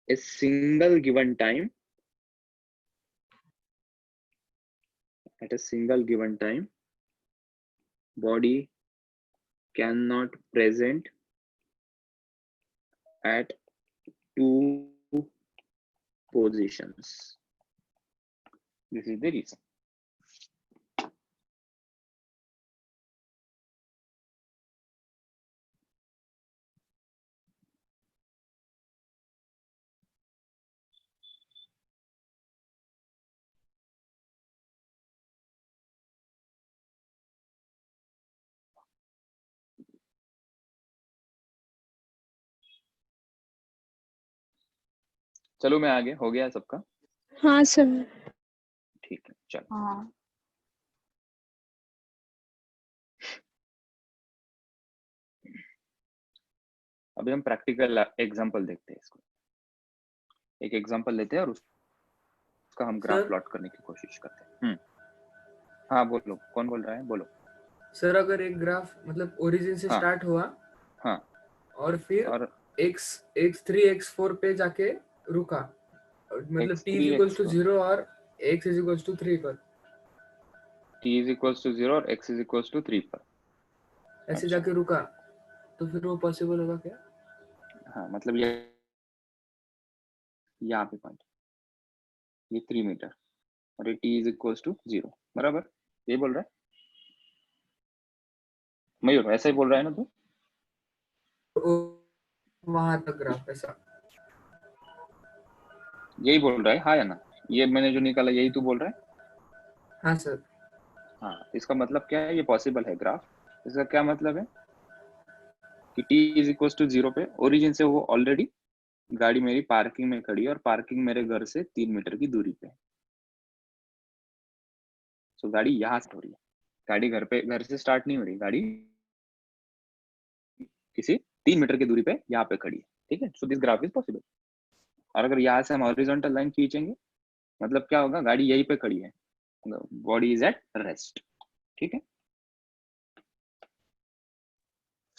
a single given time at a single given time, body cannot present at two positions. This is the reason. चलो मैं आगे, हो गया सबका? हाँ सर। ठीक है, चलो। हाँ अभी हम प्रैक्टिकल एग्जांपल देखते हैं इसको। एक एग्जांपल लेते हैं और उसका हम ग्राफ सर? प्लॉट करने की कोशिश करते हैं। हाँ बोलो, कौन बोल रहा है? बोलो। सर अगर एक ग्राफ मतलब ओरिजिन से हाँ। स्टार्ट हुआ हाँ और फिर और x3 x4 पे जाके रुका, मतलब t x3 equals to x4 0 और x इक्वल्स टू 3 पर t इज इक्वल्स टू 0 और x इज इक्वल्स टू 3 पर ऐसे अच्छा। जाके रुका, तो फिर वो पॉसिबल होगा क्या? हाँ मतलब ये यहाँ पे पॉइंट, ये 3 मीटर और ये t इज इक्वल्स टू 0, बराबर? ये बोल रहा है मयूर, ऐसा ही बोल रहा है ना तू? वहां तक ग्राफ ऐसा यही बोल रहा है हाँ या ना? ये मैंने जो निकाला यही तू बोल रहा है? हाँ सर। हाँ, इसका मतलब क्या है? ये पॉसिबल है ग्राफ। इसका क्या मतलब है कि t इज इक्वल्स टू 0 पे ओरिजिन से वो ऑलरेडी गाड़ी मेरी पार्किंग में खड़ी है और पार्किंग मेरे घर से 3 मीटर की दूरी पे है। सो गाड़ी यहाँ से हो रही है, गाड़ी घर से स्टार्ट नहीं हो रही, गाड़ी किसी 3 मीटर की दूरी पे यहाँ पे खड़ी है, ठीक है? So this graph is possible. और अगर यहाँ से हम हॉरिजॉन्टल लाइन खींचेंगे मतलब क्या होगा? गाड़ी यहीं पे खड़ी है, बॉडी इज एट रेस्ट, ठीक है?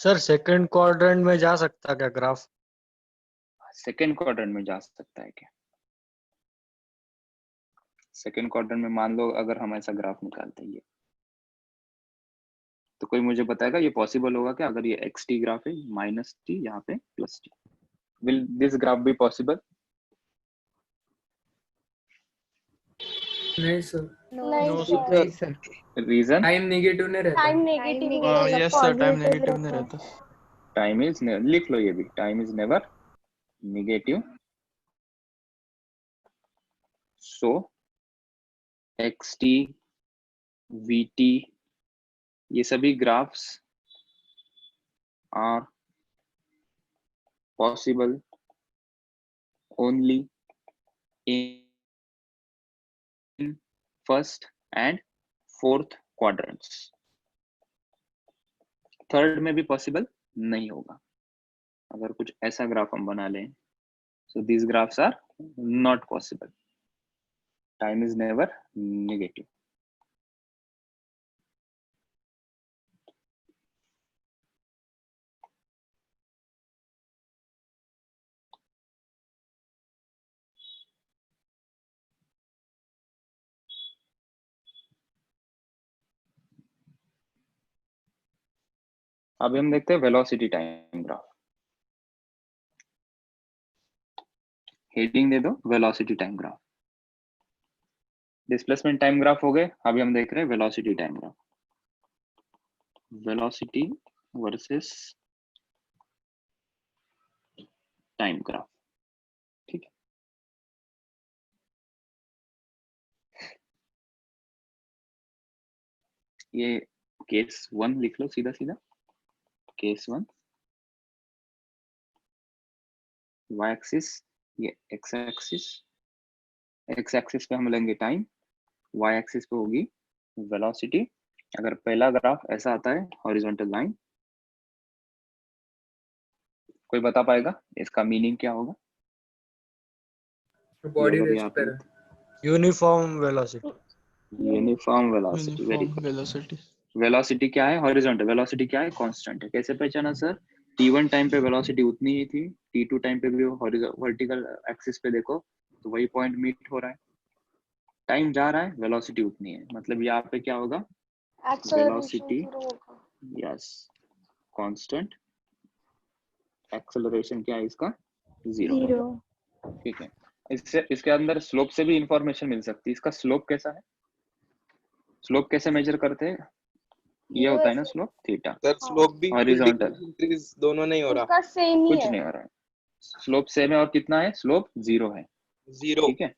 सर सेकंड क्वाड्रेंट में जा सकता क्या ग्राफ? सेकेंड क्वाड्रेंट में जा सकता है क्या? सेकेंड क्वाड्रेंट में मान लो अगर हम ऐसा ग्राफ निकालते हैं, तो कोई मुझे बताएगा ये पॉसिबल होगा क्या? अगर ये एक्स टी ग्राफ है, माइनस टी यहाँ पे plus T, will this graph be possible? नहीं सर, नहीं No, सर, नहीं सर। रीजन? टाइम नेगेटिव नहीं रहता। टाइम नेगेटिव नहीं हाँ, रहता, yes sir, time positive negative नहीं रहता। रहता। टाइम इज, लिख लो ये भी, time is never negative. So X T V T ये सभी graphs are possible only in first and fourth quadrants. Third में भी पॉसिबल नहीं होगा। अगर कुछ ऐसा ग्राफ हम बना लें, so these graphs are not possible. Time is never negative. अभी हम देखते हैं वेलोसिटी टाइम ग्राफ। हेडिंग दे दो velocity time graph. Displacement time graph हो गए, अभी हम देख रहे हैं velocity time graph. Velocity versus time graph, ठीक है? ये केस 1 लिख लो सीधा सीधा। केस 1 y एक्सिस, ये x एक्सिस। x एक्सिस पे हम लेंगे टाइम, y एक्सिस पे होगी वेलोसिटी। अगर पहला ग्राफ ऐसा आता है हॉरिजॉन्टल लाइन, कोई बता पाएगा इसका मीनिंग क्या होगा? बॉडी अगर रेस्ट यहाँ पर पे uniform velocity. Uniform velocity, very uniform good. Velocity. Velocity क्या है? हॉरिजॉन्टल वेलोसिटी क्या है? कांस्टेंट है। कैसे पहचाना सर? t1 टाइम पे वेलोसिटी उतनी ही थी, t2 टाइम पे भी वर्टिकल एक्सिस पे देखो तो वही पॉइंट मीट हो रहा है। टाइम जा रहा है, वेलोसिटी उतनी है, मतलब यहाँ पे क्या होगा, एक्सेलरेशन वेलोसिटी, 0 होगा। यस, कांस्टेंट, एक्सेलरेशन क्या है इसका, 0 है। 0 ठीक है, इससे इसके अंदर स्लोप से भी इंफॉर्मेशन मिल सकती है। इसका स्लोप कैसा है, स्लोप कैसे मेजर करते हैं, ये होता है ना स्लोप, थीटा, सर स्लोप भी हॉरिजॉन्टल, इंक्रीज दोनों नहीं हो रहा, उसका सेम ही कुछ है। नहीं हो रहा है, स्लोप सेम है और कितना है, स्लोप 0 है। 0। ठीक है,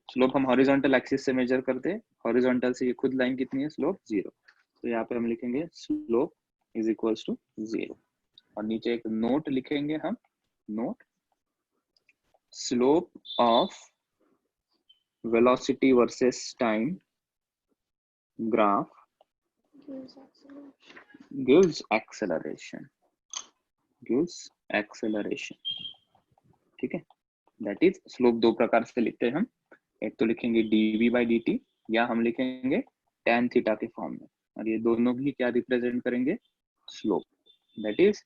स्लोप हम हॉरिजॉन्टल एक्सिस से मेजर करते हैं, हॉरिजॉन्टल से ये खुद लाइन कितनी है, स्लोप 0। तो यहाँ पे हम लिखेंगे स्लोप इज इक्वल्स टू 0, और नीचे एक नोट लिखेंगे हम, note, slope of velocity versus time graph gives acceleration, gives acceleration। ठीक है, दैट इज स्लोप दो प्रकार से लिखते हैं हम, एक तो लिखेंगे dv by dt, या हम लिखेंगे tan थीटा के फॉर्म में, और ये दोनों भी क्या रिप्रेजेंट करेंगे, slope, that is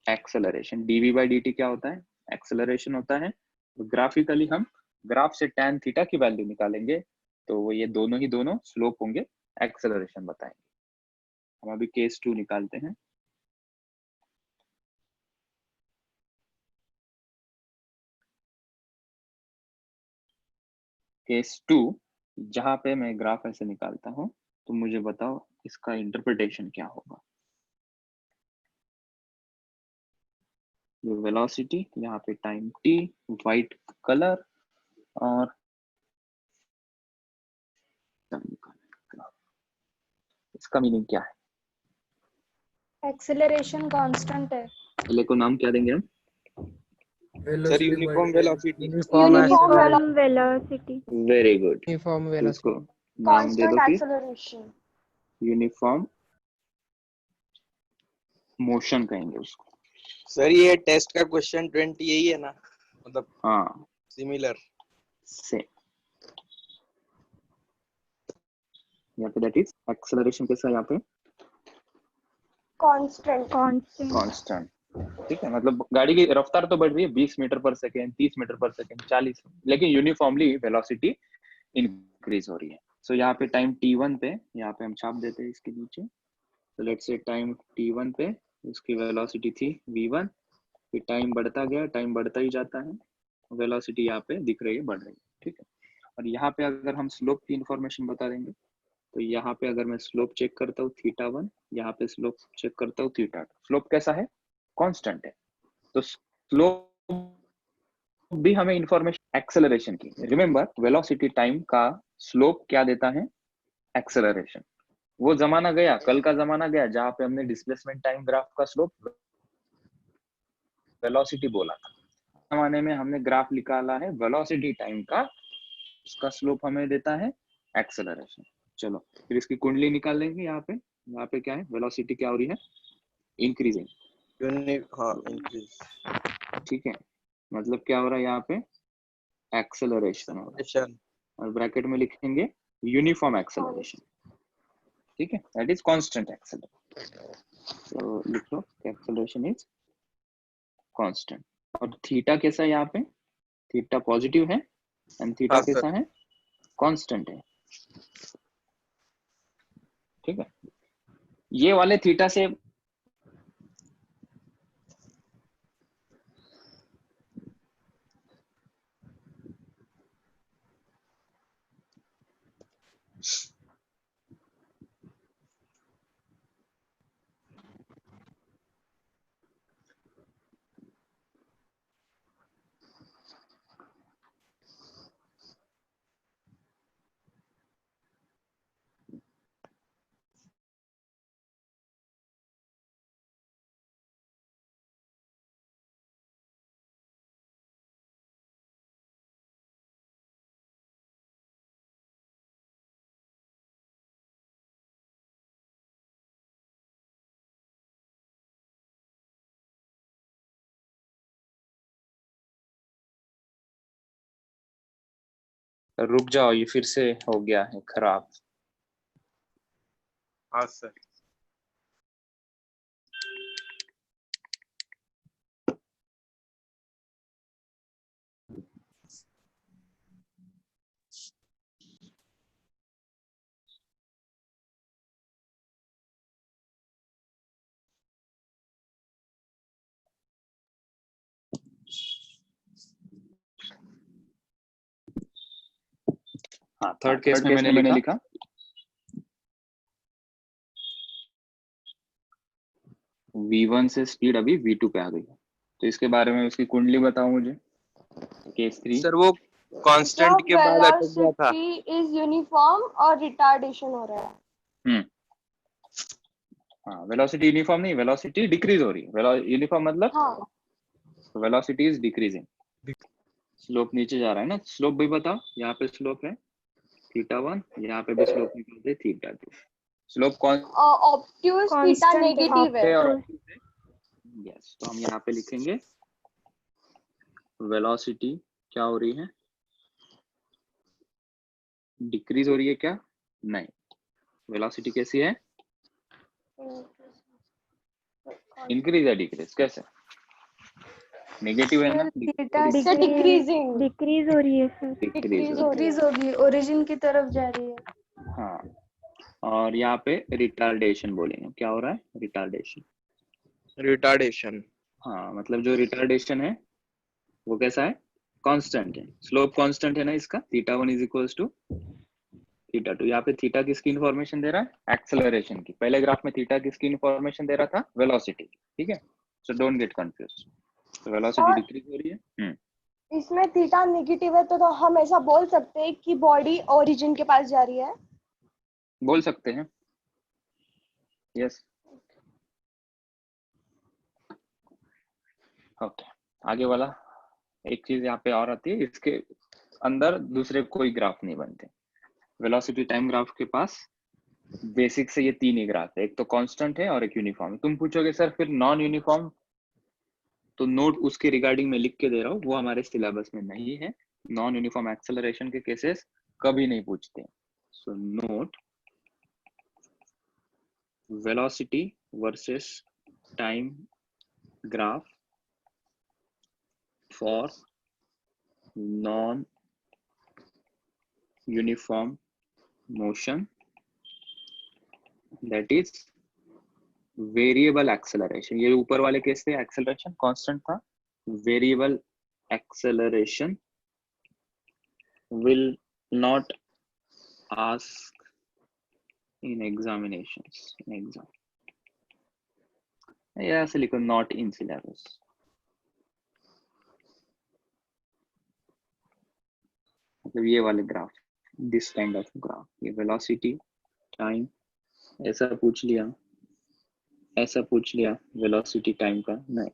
acceleration. dv by dt क्या होता है, एक्सेलरेशन होता है। तो ग्राफिकली हम ग्राफ से tan थीटा की वैल्यू निकालेंगे, तो वो ये दोनों ही दोनों स्लोप होंगे, एक्सेलरेशन बताएंगे। हम अभी केस 2 निकालते हैं। केस 2, जहां पे मैं ग्राफ ऐसे निकालता हूं, तो मुझे बताओ इसका इंटरप्रिटेशन क्या होगा। ये वेलोसिटी, यहाँ पे टाइम t, व्हाइट कलर, और इसका मीनिंग क्या है, एक्सेलरेशन कांस्टेंट है। पहले को नाम क्या देंगे हम, sir velocity uniform velocity. Uniform uniform velocity very good, uniform तो इसको वेलोसिटी। नाम दे दो कांस्टेंट फिर, एक्सेलरेशन। यूनिफॉर्म मोशन कहेंगे उसको। सर ये टेस्ट का क्वेश्चन 20 यही है ना, मतलब हाँ, सिमिलर। से यहाँ पे दैट इज एक्सेलरेशन कैसा है, यहाँ पे कांस्टेंट। Constant constant. ठीक है, मतलब गाड़ी की रफ्तार तो बढ़ रही है 20 metre per second, 30 metre per second, 40, लेकिन यूनिफॉर्मली वेलोसिटी इंक्रीज हो रही है। सो यहाँ पे टाइम t1 पे, यहाँ पे हम छाप देते हैं इसके नीचे, तो लेट्स से टाइम t1 पे उसकी वेलोसिटी थी v1, फिर टाइम बढ़ता गया, टाइम बढ़ता ही जाता है, वेलोसिटी यहाँ पे दिख रही है, बढ़ रही है। ठीक है, और यहाँ पे अगर हम स्लोप की इंफॉर्मेशन बता देंगे, तो यहाँ पे अगर मैं स्लोप चेक करता हूँ θ1, यहाँ पे स्लोप चेक करता हूँ θ2, स्लोप कैसा है, कांस्टेंट है। तो स्लोप भी हमें इंफॉर्मेशन एक्सेलरेशन की, रिमेंबर वेलोसिटी टाइम का स्लोप क्या देता है, एक्सेलरेशन। वो जमाना गया, कल का जमाना गया जहां पे हमने डिस्प्लेसमेंट टाइम ग्राफ का स्लोप वेलोसिटी बोला था। जमाने में हमने ग्राफ निकाला है वेलोसिटी टाइम का, उसका स्लोप हमें देता है एक्सेलरेशन। चलो फिर इसकी कुंडली निकाल लेंगे। यहाँ पे क्या है, वेलोसिटी क्या हो रही है, इंक्रीजिंग। हाँ इंक्रीज। ठीक है, मतलब क्या हो रहा है यहाँ पे, एक्सेलरेशन हो रहा है, और ब्रैकेट में लिखेंगे यूनिफॉर्म एक्सेलरेशन। ठीक है, दैट इज कांस्टेंट एक्सेलरेशन। तो लिख लो एक्सेलरेशन इज कांस्टेंट। और थीटा कैसा है, यहाँ पे थीटा पॉजिटिव है, एंड थीटा हाँ कैसा सर। है, कांस्टेंट है। ठीक है, ये वाले थीटा से रुक जाओ, ये फिर से हो गया है खराब। हाँ सर। हाँ, थर्ड केस में मैंने लिखा V1 से स्पीड अभी V2 पे आ गई है, तो इसके बारे में उसकी कुंडली बताओ मुझे। केस 3 सर वो कांस्टेंट के बाद अटक गया था। वेलोसिटी इज यूनिफॉर्म और रिटार्डेशन हो रहा है। हाँ, वेलोसिटी यूनिफॉर्म नहीं, वेलोसिटी डिक्रीज हो रही है। यूनिफॉर्म मतलब हाँ, वेलोसिटी इज डिक्रीजिंग, स्लोप नीचे जा रहा है ना। स्लोप भी बताओ, यहाँ पे स्लोप है θ1, यहाँ पे भी स्लोप निकलते θ2। स्लोप कौन ऑब्ट्यूज थीटा Constant है। नेगेटिव है। और यस, तो हम यहाँ पे लिखेंगे वेलोसिटी क्या हो रही है, डिक्रीज हो रही है क्या? नहीं, वेलोसिटी कैसी है, इंक्रीज है डिक्रीज, कैसे? नेगेटिव है ना, डिक्रीजिंग डिक्रीज हो रही है सर। डिक्रीज हो रही डिक्रीज होगी, ओरिजिन की तरफ जा रही है। है। हाँ, और यहाँ पे रिटार्डेशन बोलेंगे, क्या हो रहा है, रिटार्डेशन। रिटार्डेशन। हाँ, मतलब जो रिटार्डेशन है वो कैसा है, कांस्टेंट है। स्लोप कांस्टेंट है ना इसका, θ1 इज इक्वल्स टू θ2। यहाँ पे थीटा किसकी इन्फॉर्मेशन दे रहा है, एक्सेलरेशन की। पहले ग्राफ में थीटा किसकी इन्फॉर्मेशन दे रहा था, वेलोसिटी। ठीक है, सो डोंट गेट कंफ्यूज। तो वेलोसिटी और डिक्रीज हो रही है। इसमें थीटा नेगेटिव है तो हम ऐसा बोल सकते हैं कि बॉडी ओरिजिन के पास जा रही है। बोल सकते हैं, यस। ओके, आगे वाला एक चीज यहाँ पे और आती है, इसके अंदर दूसरे कोई ग्राफ नहीं बनते। वेलोसिटी टाइम ग्राफ के पास बेसिक से ये तीन ही ग्राफ है, एक तो कांस्टेंट है और एक यूनिफॉर्म है। तुम पूछोगे सर फिर नॉन यूनिफॉर्म, तो नोट उसके रिगार्डिंग में लिख के दे रहा हूँ, वो हमारे सिलेबस में नहीं है। नॉन यूनिफॉर्म एक्सेलरेशन के केसेस कभी नहीं पूछते। So note velocity versus time graph for non uniform motion, that is variable acceleration. ये ऊपर वाले केस थे, एक्सेलरेशन कांस्टेंट था। Variable acceleration will not ask in examinations, in exam। यहाँ से लिखो not in syllabus। मतलब ये वाले graph, this kind of graph, ये velocity time ऐसा पूछ लिया, ऐसा पूछ लिया, velocity time का नहीं।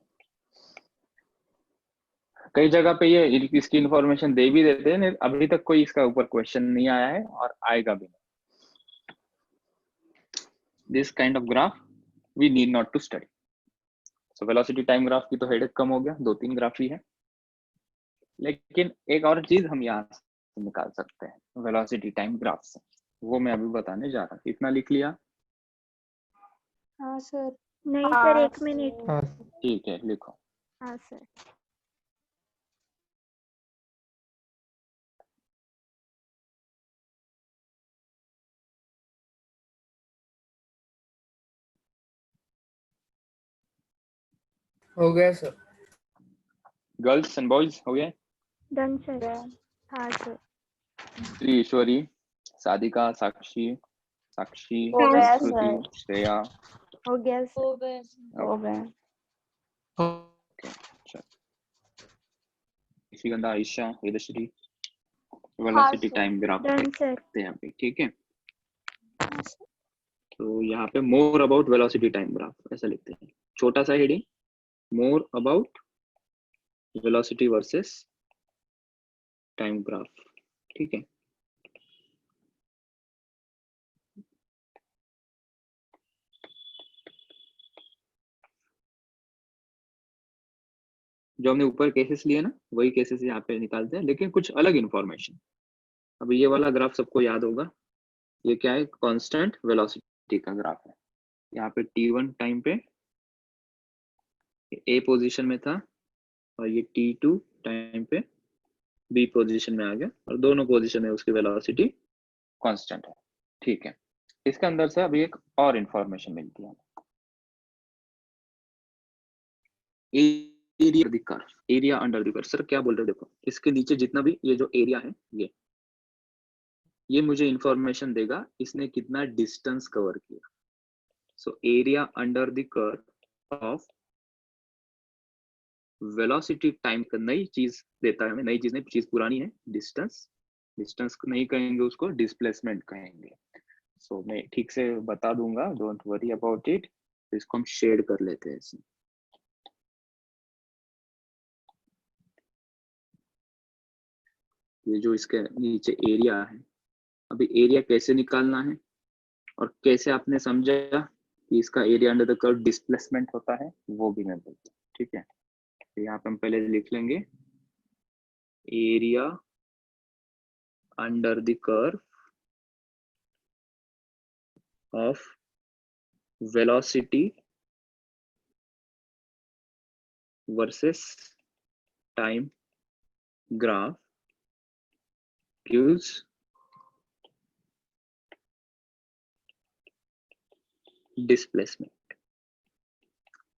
कई जगह पे ये इसकी इंफॉर्मेशन दे भी देते हैं, अभी तक कोई इसका ऊपर क्वेश्चन नहीं आया है और आएगा भी नहीं। This kind of graph we need not to study। So velocity time graph की तो हेडेक कम हो गया, 2-3 ग्राफ ही है। लेकिन एक और चीज हम यहाँ से निकाल सकते हैं वेलोसिटी टाइम ग्राफ से, वो मैं अभी बताने जा रहा हूँ। इतना लिख लिया? हाँ सर। नहीं सर, 1 मिनट। ठीक है, लिखो। हाँ सर। हो गया सर। गर्ल्स एंड बॉयज हो गया? Done sir. हाँ सर। श्री, ईश्वरी, साधिका, साक्षी, साक्षी, हो गया श्रुति, श्रेया। हो गया सर। हो गया। Rishigandha, Ayesha, Vedshree, velocity sir. Time graph done sir. देखते हैं अभी। ठीक है, तो यहाँ पे more about velocity time graph ऐसा लिखते हैं, छोटा सा heading, more about velocity versus time graph. ठीक है, जो हमने ऊपर केसेस लिए ना वही केसेस यहाँ पे निकालते हैं, लेकिन कुछ अलग इंफॉर्मेशन। अब ये वाला ग्राफ सबको याद होगा, ये क्या है, कांस्टेंट वेलोसिटी का ग्राफ है। यहाँ पे t1 टाइम पे ए पोजीशन में था और ये t2 टाइम पे बी पोजीशन में आ गया, और दोनों पोजीशन में उसकी वेलोसिटी कांस्टेंट है। ठीक है, इसके अंदर से अभी एक और इंफॉर्मेशन मिलती है, area under the curve. Sir क्या बोल रहे हो, देखो इसके नीचे जितना भी ये जो एरिया है, ये मुझे इंफॉर्मेशन देगा इसने कितना डिस्टेंस कवर किया। सो area under the curve of velocity time का नई चीज देता है हमें, नई चीज नहीं, चीज पुरानी है, डिस्टेंस। डिस्टेंस को नहीं कहेंगे, उसको डिस्प्लेसमेंट कहेंगे। सो मैं ठीक से बता दूंगा, डोंट वरी अबाउट इट। इसको हम शेड कर लेते हैं इसमें। ये जो इसके नीचे एरिया है, अभी एरिया कैसे निकालना है और कैसे आपने समझा कि इसका area under the curve displacement होता है, वो भी मैं बोलता हूँ। ठीक है, तो यहाँ पे हम पहले लिख लेंगे area under the curve of velocity versus time graph gives displacement.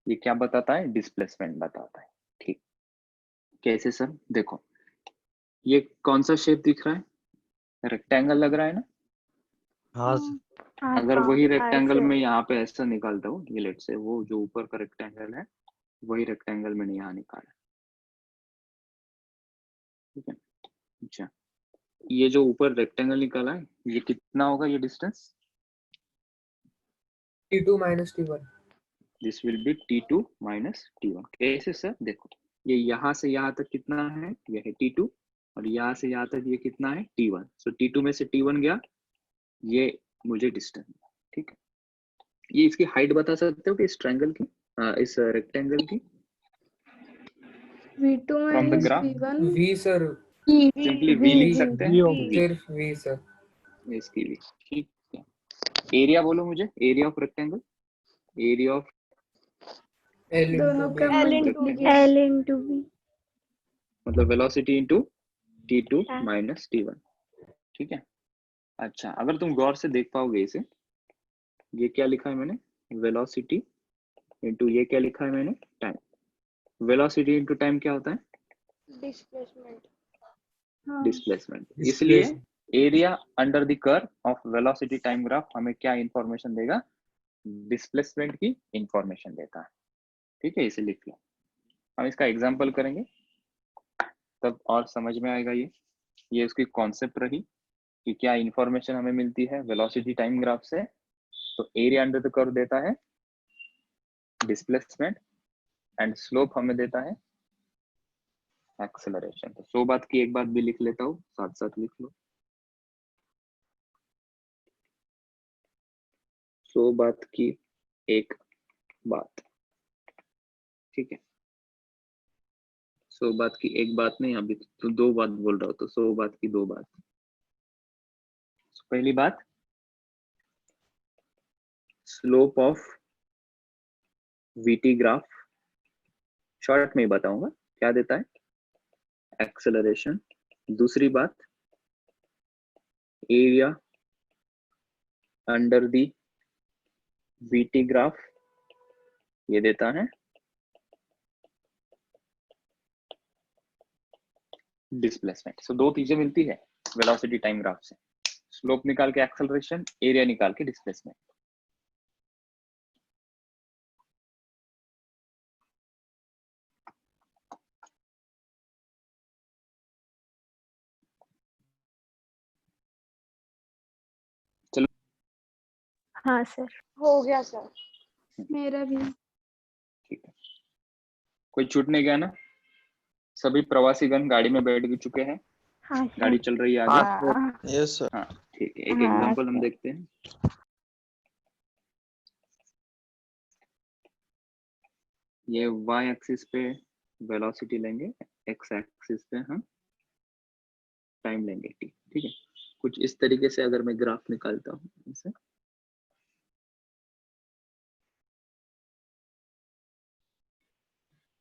ये क्या बताता है? डिस्प्लेसमेंट बताता है। ठीक, कैसे सर? देखो ये कौन सा शेप दिख रहा है? रेक्टेंगल लग रहा है ना? हाँ सर। अगर वही रेक्टेंगल में यहाँ पे ऐसा निकालता हूँ, ये लेट से वो जो ऊपर का रेक्टेंगल है वही रेक्टेंगल मैंने यहाँ निकाला। ठीक है, अच्छा ये जो ऊपर रेक्टेंगल निकाला है ये कितना होगा? ये distance T2 minus T1. This will be T2 minus T1। कैसे सर? देखो ये यहाँ से यहाँ तक कितना है? ये है T2 और यहाँ से यहाँ तक ये कितना है? T1। सो T2 में से T1 गया, ये मुझे डिस्टेंस। ठीक है, ये इसकी हाइट बता सकते हो कि इस ट्रायंगल की, इस रेक्टेंगल की V2 from the minus graph? V1 V sir. Simply V लिख सकते हैं। V सिर्फ V sir. इसकी भी। ठीक है, एरिया बोलो मुझे, area of rectangle, area of L दोनों into का B. L into rectangle, L into V। मतलब वेलोसिटी इनटू T2 हाँ। Minus T1। ठीक है, अच्छा अगर तुम गौर से देख पाओगे इसे, ये क्या लिखा है मैंने? वेलोसिटी इनटू ये क्या लिखा है मैंने? टाइम। वेलोसिटी इनटू टाइम क्या होता है? डिस्प्लेसमेंट। हाँ। डिस्प्लेसमेंट। इसलिए area under the curve of velocity time graph हमें क्या इंफॉर्मेशन देगा? डिस्प्लेसमेंट की इंफॉर्मेशन देता है। ठीक है, इसे लिख लो। हम इसका एग्जांपल करेंगे तब और समझ में आएगा। ये उसकी कॉन्सेप्ट रही कि क्या इंफॉर्मेशन हमें मिलती है वेलोसिटी टाइम ग्राफ से। तो एरिया अंडर द कर्व देता है डिस्प्लेसमेंट एंड स्लोप हमें देता है एक्सेलरेशन। तो 100 बात की एक बात भी लिख लेता हूँ, साथ साथ लिख लो। 100 बात की एक बात। ठीक है, 100 बात की एक बात नहीं, अभी तो 2 बात बोल रहा हूँ, तो 100 बात की 2 बात। पहली बात, slope of VT graph, short में बताऊंगा क्या देता है? एक्सेलरेशन। दूसरी बात, area under the VT graph, ये देता है डिस्प्लेसमेंट। सो 2 चीजें मिलती है वेलोसिटी टाइम ग्राफ से, स्लोप निकाल के एक्सेलरेशन, एरिया निकाल के डिस्प्लेसमेंट। चलो हाँ सर। हो गया सर। मेरा भी। ठीक है, कोई छूट नहीं गया ना? सभी प्रवासीगण गाड़ी में बैठ चुके हैं? हाँ सर। गाड़ी चल रही है हाँ आगे? सर। Yes sir. हाँ ठीक है, एक हाँ, एग्जांपल हम सर। देखते हैं। ये y एक्सिस पे वेलोसिटी लेंगे, x एक्सिस पे हम टाइम लेंगे t। ठीक है, कुछ इस तरीके से अगर मैं ग्राफ निकालता हूँ इसे,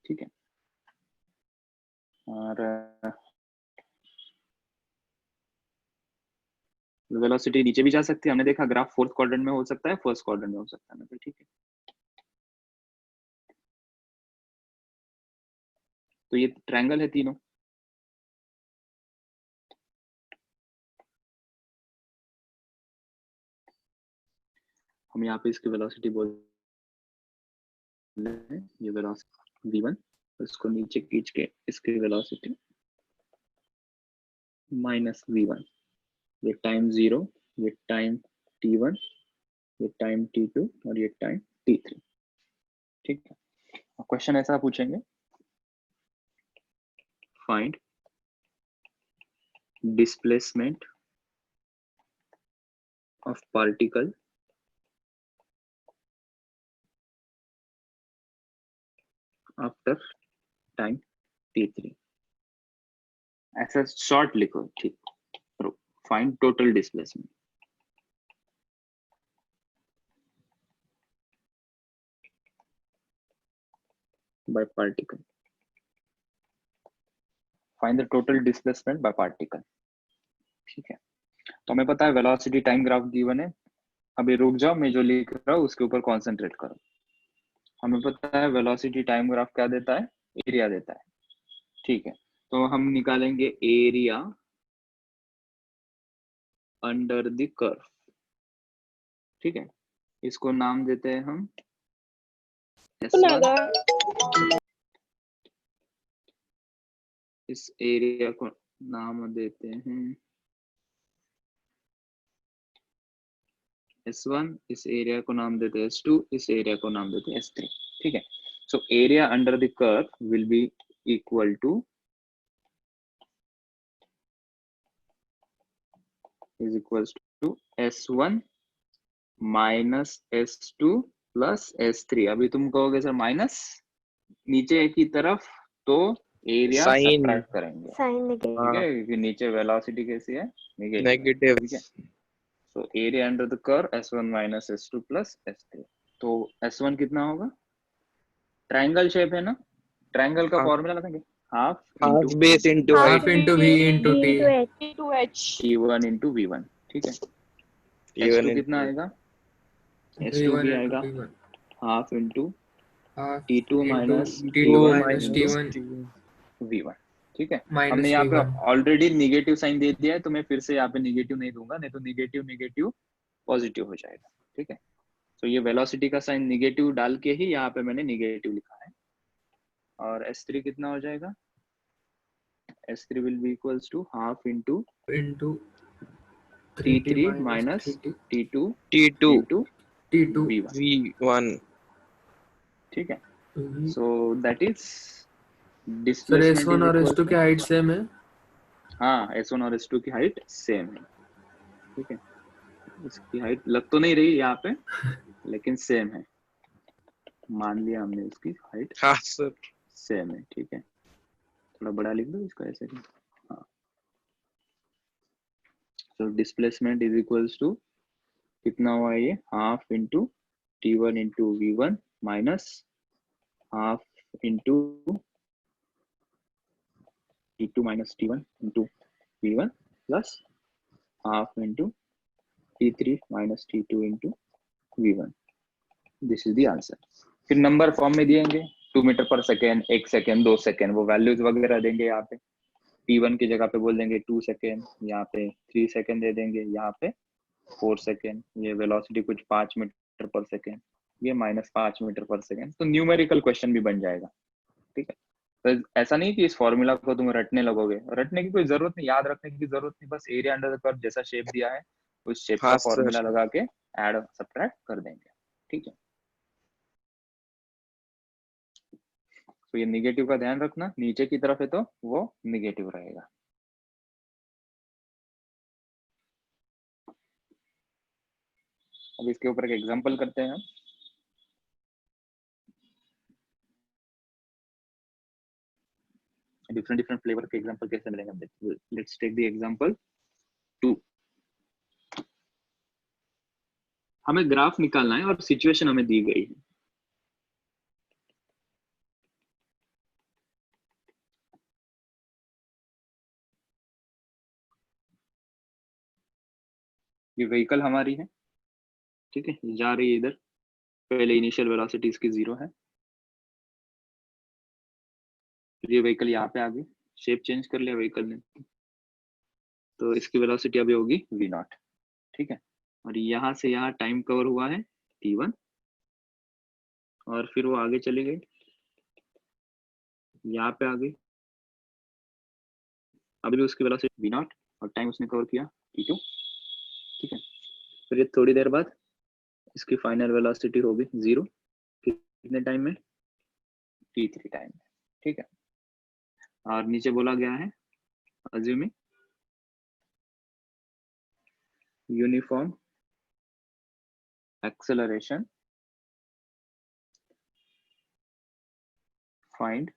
ठीक है, और वेलोसिटी नीचे भी जा सकती है। हमने देखा ग्राफ 4th क्वाड्रेंट में हो सकता है, 1st क्वाड्रेंट में हो सकता है। ठीक है, तो ये ट्रायंगल है तीनों। हम यहाँ पे इसकी वेलोसिटी बोल रहे हैं, ये वेलोसिटी v1, इसको नीचे खींच के इसकी वेलोसिटी माइनस v1, ये टाइम 0, ये टाइम t1, ये टाइम t2 और ये टाइम t3। ठीक है, क्वेश्चन ऐसा पूछेंगे, find displacement of particle after time t3। ऐसा शॉर्ट लिखो, ठीक, find total displacement. by particle, find the total displacement by particle। ठीक है, तो हमें पता है वेलोसिटी टाइम ग्राफ गिवन है। अभी रुक जाओ, मैं जो लिख रहा हूँ उसके ऊपर कॉन्सेंट्रेट करो। हमें पता है वेलोसिटी टाइम ग्राफ क्या देता है, एरिया देता है। ठीक है, तो हम निकालेंगे एरिया अंडर द कर्व। ठीक है, इसको नाम देते हैं हम S1। इस एरिया को नाम देते हैं S1, इस एरिया को नाम देते हैं S2, इस एरिया को नाम देते हैं S3। ठीक है, so area under the curve will be equal to is equals to S1 minus S2 plus S3। अभी तुम कहोगे सर माइनस नीचे की तरफ, तो एरिया Sign. सब्ट्रैक्ट करेंगे। Sign negative. ठीक है, क्योंकि नीचे वेलोसिटी कैसी है, नेगेटिव। नेगेटिव। ठीक है, so area under the curve S1 minus S2 plus S3। तो S1 कितना होगा, ट्रायंगल शेप है ना, ट्रायंगल का हाँ। फॉर्मूला बताएंगे, half half base into half height. Into v into t। T2H। T1 into V1। ठीक है, T1 S2 कितना आएगा, S2 v1 भी इंटू आएगा v1 half into half T2 into minus t2 T1 minus into t1 V1। ठीक है, हमने minus यहाँ पे v1। ऑलरेडी निगेटिव साइन दे दिया है, तो मैं फिर से यहाँ पे निगेटिव नहीं दूंगा, नहीं तो निगेटिव निगेटिव पॉजिटिव हो जाएगा। ठीक है, तो ये वेलोसिटी का साइन निगेटिव डाल के ही यहाँ पे मैंने निगेटिव लिखा है। और S3 कितना हो जाएगा, S3 will be equals to half into into T3 minus T2 T2 into t2 V1। V1। ठीक है, so that is sir displacement S1 is और इक्वल S2 की हाइट सेम है। हाँ, S1 और S2 की हाइट सेम है। ठीक है, इसकी हाइट लग तो नहीं रही यहाँ पे, लेकिन सेम है, मान लिया हमने इसकी हाइट हाँ सर। सेम है। ठीक है, थोड़ा बड़ा लिख दो इसको ऐसे ही। हाँ, so displacement is equals to कितना हुआ ये, half into T1 into V1 minus half into T2 minus T1 into V1 plus half into T3 minus T2 into V1। This is the answer. फिर नंबर फॉर्म में दिएंगे, 2 meter per second, 1 second, 2 second, वो values वगैरह देंगे। यहाँ पे T1 की जगह पे बोल देंगे 2 सेकेंड, यहाँ पे 3 सेकेंड दे देंगे, यहाँ पे 4 सेकेंड, ये वेलोसिटी कुछ 5 मीटर पर सेकेंड, ये माइनस 5 मीटर पर सेकेंड। तो न्यूमेरिकल क्वेश्चन भी बन जाएगा। ठीक है, तो ऐसा नहीं कि इस फॉर्मूला को तुम रटने लगोगे, रटने की कोई जरूरत नहीं, याद रखने की जरूरत नहीं, बस एरिया अंडर द कर्व जैसा शेप दिया है उस शेप का हाँ फॉर्मूला सर। लगा के ऐड सब्ट्रैक्ट कर देंगे। ठीक है, तो ये निगेटिव का ध्यान रखना, नीचे की तरफ है तो वो निगेटिव रहेगा। अब इसके ऊपर एक एग्जांपल करते हैं हम। डिफरेंट डिफरेंट फ्लेवर के एग्जांपल कैसे मिलेंगे, लेट्स टेक द एग्जांपल 2। हमें ग्राफ निकालना है और सिचुएशन हमें दी गई है। ये व्हीकल हमारी है। ठीक है, जा रही है इधर, पहले इनिशियल वेलोसिटी इसकी 0 है, फिर ये व्हीकल यहाँ पे आ गई, शेप चेंज कर लिया व्हीकल ने, तो इसकी वेलोसिटी अभी होगी v0। ठीक है, और यहाँ से यहाँ टाइम कवर हुआ है T1 और फिर वो आगे चली गई, यहाँ पे आ गई, अभी भी उसकी वेलोसिटी v0 और टाइम उसने कवर किया t2, ठीक है। फिर ये थोड़ी देर बाद इसकी फाइनल वेलोसिटी होगी 0, कितने टाइम में, t3 टाइम में, ठीक है। और नीचे बोला गया है assuming uniform acceleration, find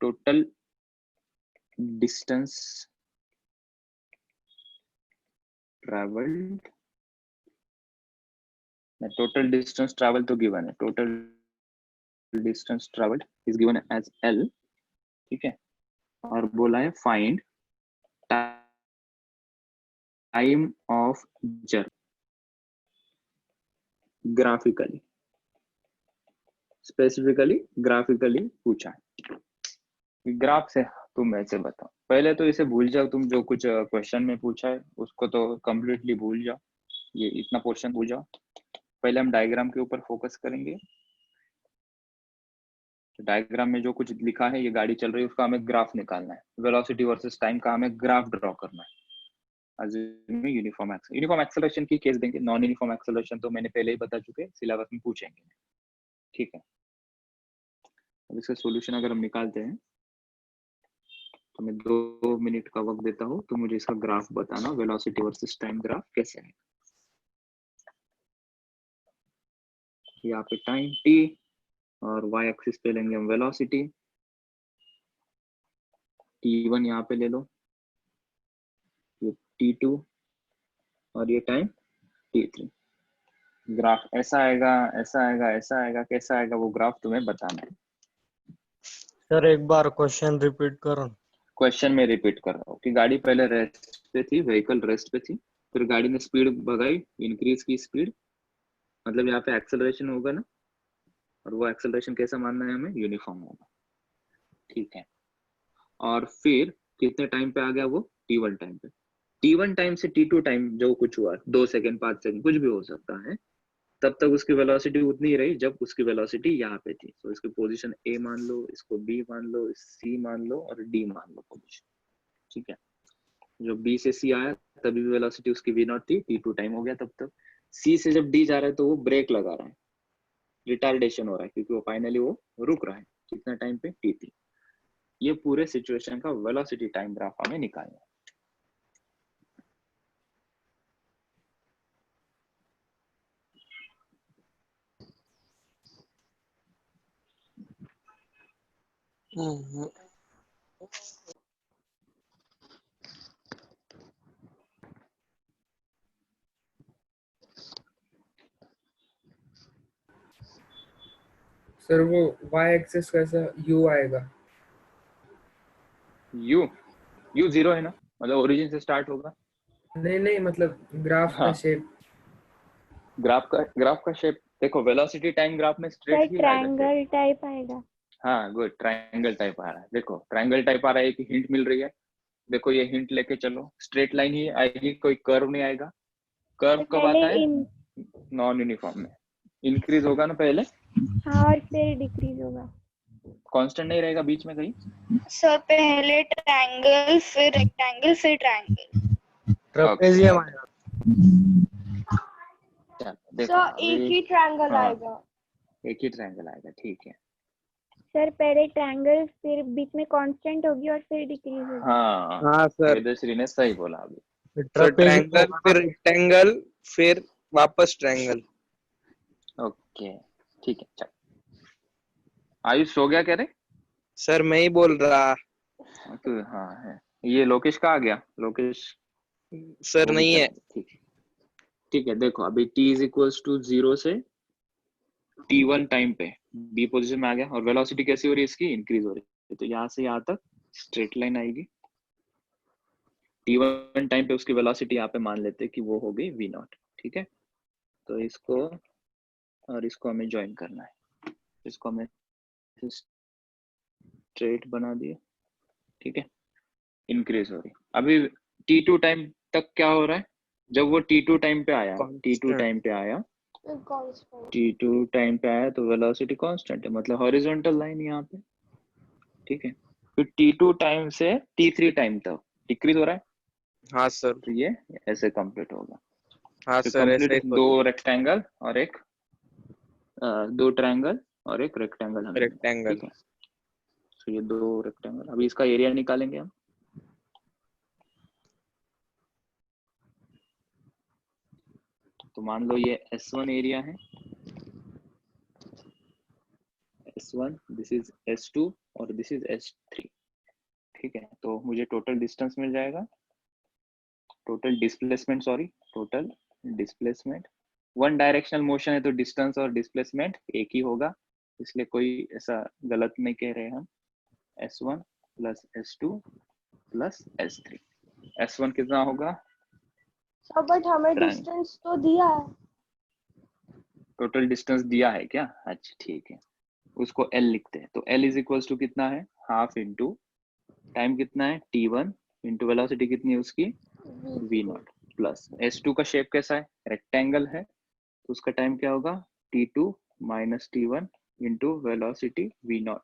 total distance traveled, total distance traveled तो given है, total distance traveled is given as L, ठीक है। और बोला है find time of journey graphically, specifically graphically पूछा है। ग्राफ से तुम ऐसे बताओ, पहले तो इसे भूल जाओ, तुम जो कुछ क्वेश्चन में पूछा है उसको तो कम्प्लीटली भूल जाओ, ये इतना पोर्शन भूल जाओ। पहले हम डायग्राम के ऊपर फोकस करेंगे। तो डायग्राम में जो कुछ लिखा है, ये गाड़ी चल रही है, उसका हमें ग्राफ निकालना है, वेलोसिटी वर्सेस टाइम का हमें ग्राफ ड्रॉ करना है। यूनिफॉर्म एक्सेलरेशन की केस देंगे, नॉन यूनिफॉर्म एक्सेलरेशन तो मैंने पहले ही बता चुके, सिलेबस में पूछेंगे, ठीक है। अब इसका सॉल्यूशन अगर हम निकालते हैं तो मैं 2 मिनट का वक्त देता हूँ, तो मुझे इसका ग्राफ बताना, वेलोसिटी वर्सेस टाइम ग्राफ कैसे है। यहाँ पे टाइम t और y एक्सिस पे लेंगे हम वेलोसिटी, t1 यहाँ पे ले लो, ये t2 और ये टाइम t3। ग्राफ ऐसा आएगा, ऐसा आएगा, ऐसा आएगा, कैसा आएगा वो ग्राफ तुम्हें बताना है। सर एक बार क्वेश्चन रिपीट करो। क्वेश्चन में रिपीट कर रहा हूँ कि गाड़ी पहले रेस्ट पे थी, व्हीकल रेस्ट पे थी, फिर गाड़ी ने स्पीड भगाई, इंक्रीज की स्पीड, मतलब यहाँ पे एक्सेलरेशन होगा ना, और वो एक्सेलरेशन कैसा मानना है हमें, यूनिफॉर्म होगा, ठीक है। और फिर कितने टाइम पे आ गया वो, t1 टाइम पे। t1 टाइम से t2 टाइम जो कुछ हुआ, 2 सेकंड 5 सेकंड कुछ भी हो सकता है, तब तक उसकी वेलोसिटी उतनी ही रही जब उसकी वेलोसिटी यहाँ पे थी। तो इसकी पोजीशन A मान लो, इसको B मान लो, C मान लो और D मान लो पोजीशन, ठीक है। जो B से C आया तभी भी वेलोसिटी उसकी v0 थी, t2 टाइम हो गया तब तक। C से जब D जा रहा है तो वो ब्रेक लगा रहा है, रिटार्डेशन हो रहा है, क्योंकि वो फाइनली वो रुक रहा है, कितना टाइम पे, t3। ये पूरे सिचुएशन का वेलोसिटी टाइम ग्राफ हमें निकालना है। सर वो y एक्सिस कैसा u आएगा? u 0 है ना, मतलब ओरिजिन से स्टार्ट होगा। नहीं मतलब ग्राफ का हाँ, शेप। ग्राफ का शेप देखो, वेलोसिटी टाइम ग्राफ में स्ट्रेट सर ही आएगा shape। ट्रायंगल टाइप आएगा। हाँ गुड, ट्रायंगल टाइप आ रहा है। देखो ट्रायंगल टाइप आ रहा है, एक हिंट मिल रही है। देखो ये हिंट लेके चलो, स्ट्रेट लाइन ही आएगी, कोई कर्व नहीं आएगा। कर्व तो कब पहले आता है, नॉन यूनिफॉर्म में इंक्रीज होगा ना पहले, हाँ और फिर डिक्रीज होगा। कांस्टेंट नहीं रहेगा बीच में कहीं। सर पहले ट्रायंगल, फिर रेक्टेंगल, फिर ट्रायंगल। ट्रेपेजियम आएगा। देखो सर एक ही ट्रायंगल हाँ, आएगा। एक ही ट्रायंगल आएगा, ठीक है। सर पहले ट्रायंगल, फिर बीच में कांस्टेंट होगी और फिर डिक्रीज होगी। हाँ हाँ सर, वेदश्री ने सही बोला अभी। सर ट्रेपेजियम ट्रायंगल होगा फिर ना। रेक्टेंगल फिर वापस ट्रायंगल। ओके ठीक है, चल। आयुष सो गया क्या रे? सर मैं ही बोल रहा। तो हाँ है, ये लोकेश का आ गया, लोकेश सर वो भी नहीं है। चलेगा, ठीक है। ठीक है, देखो अभी t इज इक्वल्स टू 0 से t1 टाइम पे b पोजीशन में आ गया, और वेलोसिटी कैसी हो रही है इसकी, इंक्रीज हो रही है। तो यहाँ से यहाँ तक स्ट्रेट लाइन आएगी। t1 टाइम पे उसकी वेलोसिटी यहाँ पे मान लेते हैं कि वो हो गई v0, ठीक है। तो इसको और इसको हमें ज्वाइन करना है, इसको हमें स्ट्रेट बना दिए, ठीक है। इंक्रीज हो रही, अभी t2 टाइम तक क्या हो रहा है, जब वो T2 टाइम पे आया, T2 Constant. टाइम पे आया, constant. T2 टाइम पे आया तो वेलोसिटी कांस्टेंट है, मतलब हॉरिजॉन्टल लाइन यहाँ पे, ठीक है। फिर T2 टाइम से T3 टाइम तक डिक्रीज हो रहा है, हाँ सर। तो ये ऐसे कंप्लीट होगा। हाँ तो सर, ऐसा ही कंप्लीट दो रेक्टेंगल और एक दो ट्रायंगल और एक रेक्टेंगल हमें, रेक्टेंगल। ठीक है। तो ये दो रेक्टेंगल, अभी इसका एरिया निकालेंगे हम। तो मान लो ये S1 एरिया है, S1, दिस इज S2 और दिस इज S3, ठीक है। तो मुझे टोटल डिस्टेंस मिल जाएगा, total displacement. One directional motion है तो डिस्टेंस और डिस्प्लेसमेंट एक ही होगा, इसलिए कोई ऐसा गलत नहीं कह रहे हम। S1 plus S2 plus S3, S1 कितना होगा? सर बट हमें Triangle. डिस्टेंस तो दिया है। टोटल डिस्टेंस दिया है क्या? अच्छा ठीक है, उसको L लिखते हैं। तो L इज इक्वल्स टू कितना है? हाफ इंटू टाइम कितना है? T1 इंटू वेलोसिटी कितनी है उसकी? V0 प्लस S2 का शेप कैसा है? रेक्टेंगल है, तो उसका टाइम क्या होगा? T2 minus T1 into velocity V0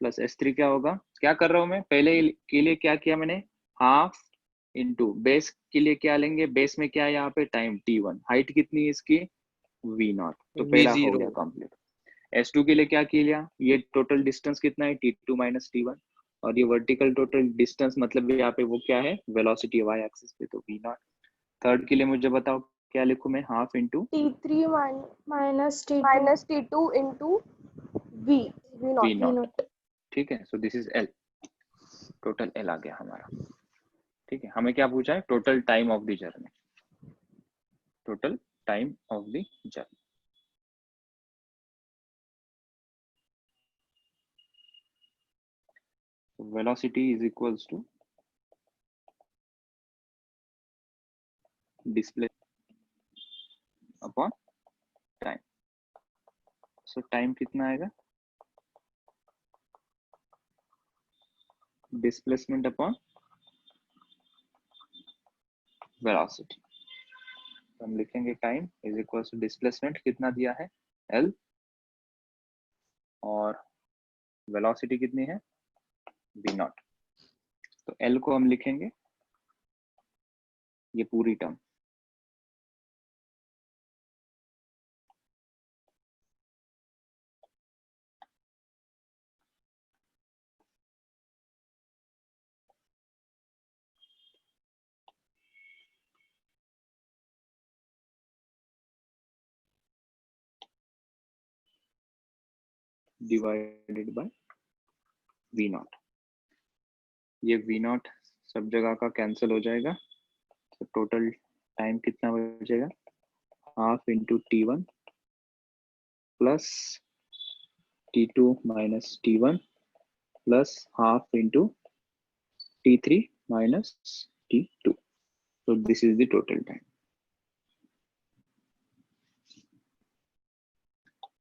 plus S3 क्या होगा? क्या कर रहा हूं मैं? पहले के लिए क्या किया मैंने? हाफ इंटू बेस के लिए क्या लेंगे? बेस में क्या है यहाँ पे? टाइम T1, हाइट कितनी है इसकी? V0, तो पहला हो गया कंप्लीट। S2 के लिए क्या किया? ये टोटल डिस्टेंस कितना है? T2 माइनस T1, और ये वर्टिकल टोटल डिस्टेंस मतलब यहाँ पे वो क्या है? वेलोसिटी y एक्सिस पे, तो V0। थर्ड के लिए मुझे बताओ क्या लिखूं मैं? Half into T3 minus T2 minus T2 into V0. V0, ठीक है। So this is L, total L आ गया हमारा, ठीक है। हमें क्या पूछा है? Total time of the journey, total time of the journey. Velocity is equals to display upon time. So time कितना आएगा? Displacement upon velocity. तो हम लिखेंगे time is equals to displacement, कितना दिया है? L, और वेलोसिटी कितनी है? V0। तो L को हम लिखेंगे ये पूरी टर्म, डिवाइडेड बाय V0। ये V0 सब जगह का कैंसिल हो जाएगा, तो टोटल टाइम कितना बचेगा? Half into T1 plus T2 minus T1 plus half into T3 minus T2, so this is the total time।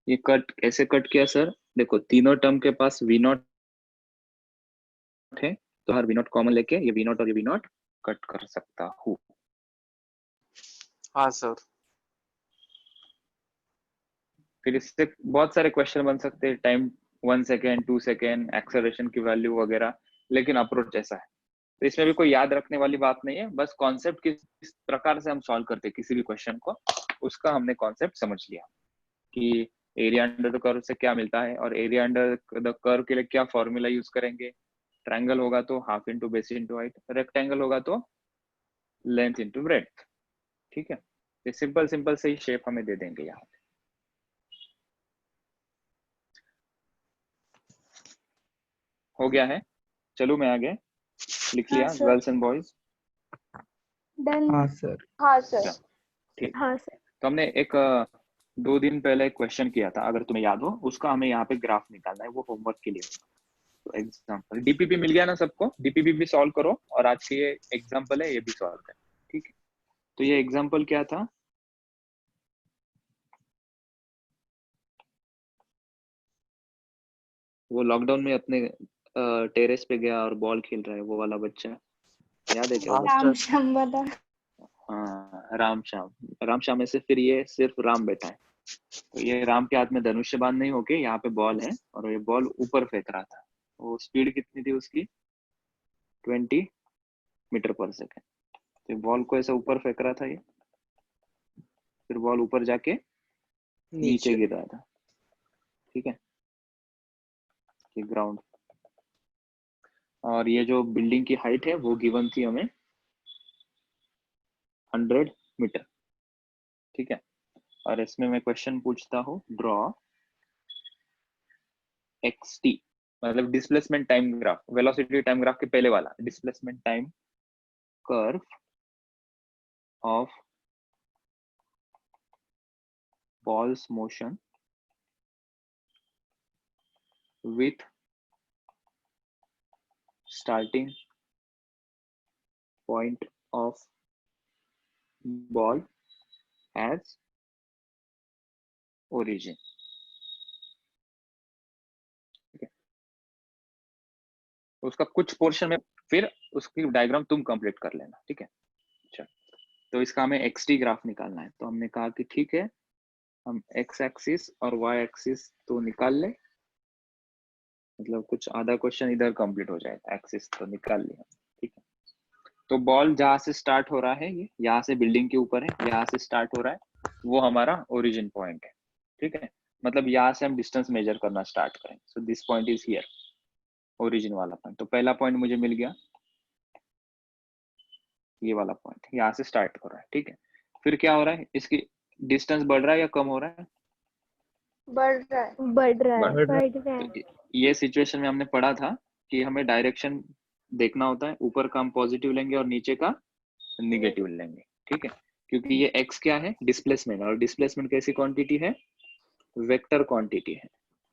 ये कट कैसे कट किया सर? देखो तीनों टर्म के पास V0 है, तो हर V0 कॉमन लेके ये V0 और ये V0 कट कर सकता हूँ। हाँ सर। फिर इससे बहुत सारे क्वेश्चन बन सकते हैं, टाइम 1 सेकेंड, 2 सेकेंड, एक्सेलरेशन की वैल्यू वगैरह, लेकिन अप्रोच ऐसा है। तो इसमें भी कोई याद रखने वाली बात नहीं है, बस कॉन्सेप्ट किस प्रकार से हम सॉल्व करते हैं किसी भी क्वेश्चन को, उसका हमने कॉन्सेप्ट समझ लिया कि एरिया अंडर द कर्व से क्या मिलता है, और एरिया अंडर द कर्व के लिए क्या फॉर्मूला यूज करेंगे। ट्रायंगल होगा तो half into base into height, rectangle होगा तो लेंथ इंटू ब्रेड्थ, ठीक है। ये सिंपल सिंपल से ही शेप हमें दे देंगे यहाँ पे। हो गया है, चलो मैं आगे लिख लिया। sir. Girls and boys done हाँ सर। हाँ सर। ठीक। हाँ sir. तो हमने एक 2 दिन पहले एक क्वेश्चन किया था, अगर तुम्हें याद हो, उसका हमें यहाँ पे ग्राफ निकालना है, वो होमवर्क के लिए। तो एग्जांपल डीपीपी मिल गया ना सबको? डीपीपी भी सॉल्व करो, और आज के ये एग्जांपल है ये भी सॉल्व करें, ठीक है। तो ये एग्जांपल क्या था? वो लॉकडाउन में अपने टेरेस पे गया और बॉल खेल रहा है, वो वाला बच्चा, याद है क्या? राम संबदा। हाँ, राम श्याम में से फिर ये सिर्फ राम बैठा है, तो ये राम के हाथ में धनुष्य बाण नहीं होके यहाँ पे बॉल है और ये बॉल ऊपर फेंक रहा था। वो स्पीड कितनी थी उसकी? 20 मीटर पर सेकेंड। तो बॉल को ऐसा ऊपर फेंक रहा था ये, फिर बॉल ऊपर जाके नीचे गिर रहा था। ठीक है, ये ग्राउंड। और ये जो बिल्डिंग की हाइट है वो गिवन थी हमें 100 मीटर। ठीक है, और इसमें मैं क्वेश्चन पूछता हूँ, ड्रॉ xt, मतलब displacement time graph, velocity time graph के पहले वाला, displacement time curve of balls motion with starting point of ball as origin. ठीक है, उसका कुछ पोर्शन में फिर उसकी डायग्राम तुम कंप्लीट कर लेना। ठीक है, अच्छा, तो इसका हमें xt ग्राफ निकालना है। तो हमने कहा कि ठीक है, हम x एक्सिस और y एक्सिस तो निकाल ले, मतलब कुछ आधा क्वेश्चन इधर कंप्लीट हो जाएगा, एक्सिस तो निकाल लिया। ठीक है, तो बॉल जहां से स्टार्ट हो रहा है, ये यहाँ से बिल्डिंग के ऊपर है, यहाँ से स्टार्ट हो रहा है, वो हमारा ओरिजिन पॉइंट है। ठीक है, मतलब यहाँ से हम डिस्टेंस मेजर करना स्टार्ट करें। So this point is here, origin वाला पॉइंट। तो पहला पॉइंट मुझे मिल गया, ये वाला पॉइंट यहाँ से स्टार्ट हो रहा है। ठीक है, फिर क्या हो रहा है, इसकी डिस्टेंस बढ़ रहा है या कम हो रहा है? बढ़ रहा है। बढ़ रहा है, बढ़ बढ़ रहा है। तो ये सिचुएशन में हमने पढ़ा था कि हमें डायरेक्शन देखना होता है, ऊपर का हम पॉजिटिव लेंगे और नीचे का निगेटिव लेंगे। ठीक है, क्योंकि ये x क्या है? डिस्प्लेसमेंट, और डिस्प्लेसमेंट कैसी क्वांटिटी है? वेक्टर क्वांटिटी है,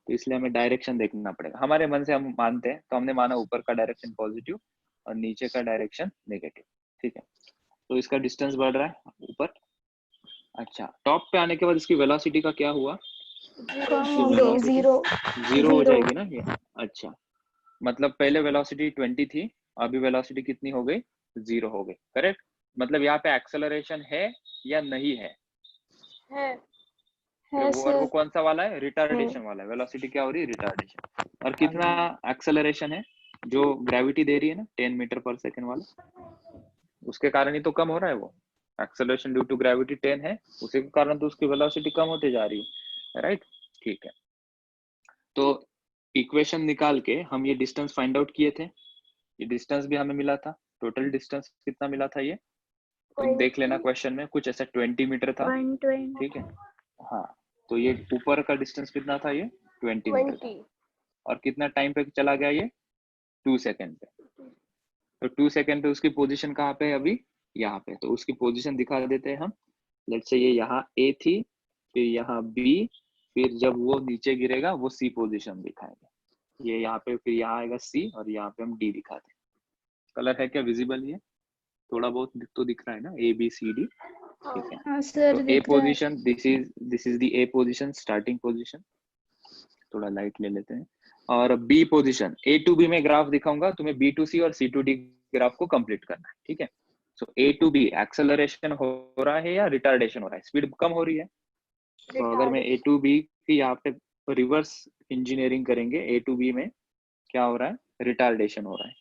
तो इसलिए हमें डायरेक्शन देखना पड़ेगा। हमारे मन से हम मानते हैं, तो हमने माना ऊपर का डायरेक्शन पॉजिटिव और नीचे का डायरेक्शन नेगेटिव। ठीक है, तो इसका डिस्टेंस बढ़ रहा है ऊपर। अच्छा, टॉप पे आने के बाद इसकी वेलोसिटी का क्या हुआ? जीरो जीरो हो जाएगी ना ये। अच्छा, मतलब पहले वेलोसिटी 20 थी, अभी वेलोसिटी कितनी हो गई? 0 हो गई। करेक्ट, मतलब यहाँ पे एक्सेलरेशन है या नहीं है? है और वो कौन सा वाला है? रिटार्डेशन वाला है। वेलोसिटी क्या हो रही है? रिटार्डेशन। और कितना एक्सेलरेशन है जो ग्रेविटी दे रही है ना, 10 मीटर पर सेकेंड वाला, उसके कारण ही तो कम हो रहा है वो। एक्सेलरेशन ड्यू टू ग्रेविटी 10 है, उसी के कारण तो उसकी वेलोसिटी कम होते जा रही है। राइट, ठीक है, तो इक्वेशन निकाल के हम ये डिस्टेंस फाइंड आउट किए थे। ये डिस्टेंस भी हमें मिला था। टोटल डिस्टेंस कितना मिला था? ये तुम देख लेना क्वेश्चन में, कुछ ऐसा 20 मीटर था। 120। ठीक है, हाँ, तो ये ऊपर का डिस्टेंस कितना था? ये 20 मीटर था। और कितना टाइम पे चला गया ये? 2 सेकेंड पे। तो 2 सेकेंड पे उसकी पोजीशन कहाँ पे है अभी? यहाँ पे। तो उसकी पोजीशन दिखा देते हैं हम। लेट्स से ये यहाँ A थी, फिर यहाँ B, फिर जब वो नीचे गिरेगा वो C पोजीशन दिखाएगा। ये यहाँ पे, फिर यहाँ आएगा C, और यहाँ पे हम D दिखाते हैं। कलर है क्या विजिबल? ये थोड़ा बहुत तो दिख रहा है ना, A B C D। ठीक है, हाँ सर, तो A position, this is the A position, starting position. थोड़ा लाइट ले लेते हैं। और B position, A to B में ग्राफ दिखाऊंगा, तुम्हें B to C और C to D ग्राफ को कंप्लीट करना है। ठीक है, सो A to B एक्सेलरेशन हो रहा है या रिटार्डेशन हो रहा है? स्पीड कम हो रही है। तो अगर मैं A to B की यहाँ पे रिवर्स इंजीनियरिंग करेंगे, A to B में क्या हो रहा है? रिटार्डेशन हो रहा है,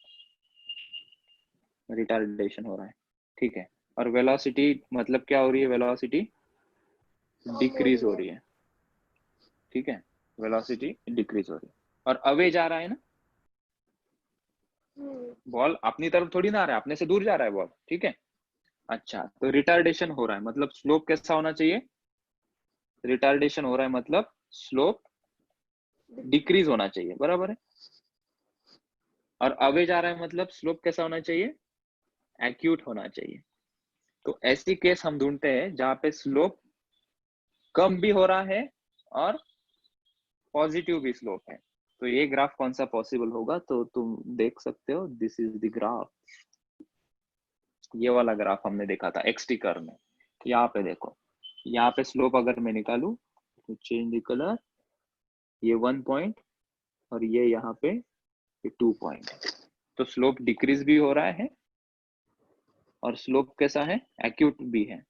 रिटार्डेशन हो रहा है। ठीक है, और वेलोसिटी मतलब क्या हो रही है? वेलोसिटी डिक्रीज हो रही है। ठीक है, वेलोसिटी डिक्रीज हो रही है। और अवे जा रहा है ना, बॉल अपनी तरफ थोड़ी ना आ रहा है, अपने से दूर जा रहा है बॉल। ठीक है, अच्छा, तो रिटार्डेशन हो रहा है, मतलब स्लोप कैसा होना चाहिए? रिटार्डेशन हो रहा है मतलब स्लोप डिक्रीज होना चाहिए, बराबर है। और अवे जा रहा है मतलब स्लोप कैसा होना चाहिए? एक्यूट होना चाहिए। तो ऐसी केस हम ढूंढते हैं जहां पे स्लोप कम भी हो रहा है और पॉजिटिव भी स्लोप है। तो ये ग्राफ कौन सा पॉसिबल होगा? तो तुम देख सकते हो, दिस इज द ग्राफ। ये वाला ग्राफ हमने देखा था XT कर्व में। यहाँ पे देखो, यहाँ पे स्लोप अगर मैं निकालू तो चेंज द कलर, ये 1 पॉइंट और ये यहाँ पे 2 पॉइंट। तो स्लोप डिक्रीज भी हो रहा है और स्लोप कैसा है, एक्यूट भी है।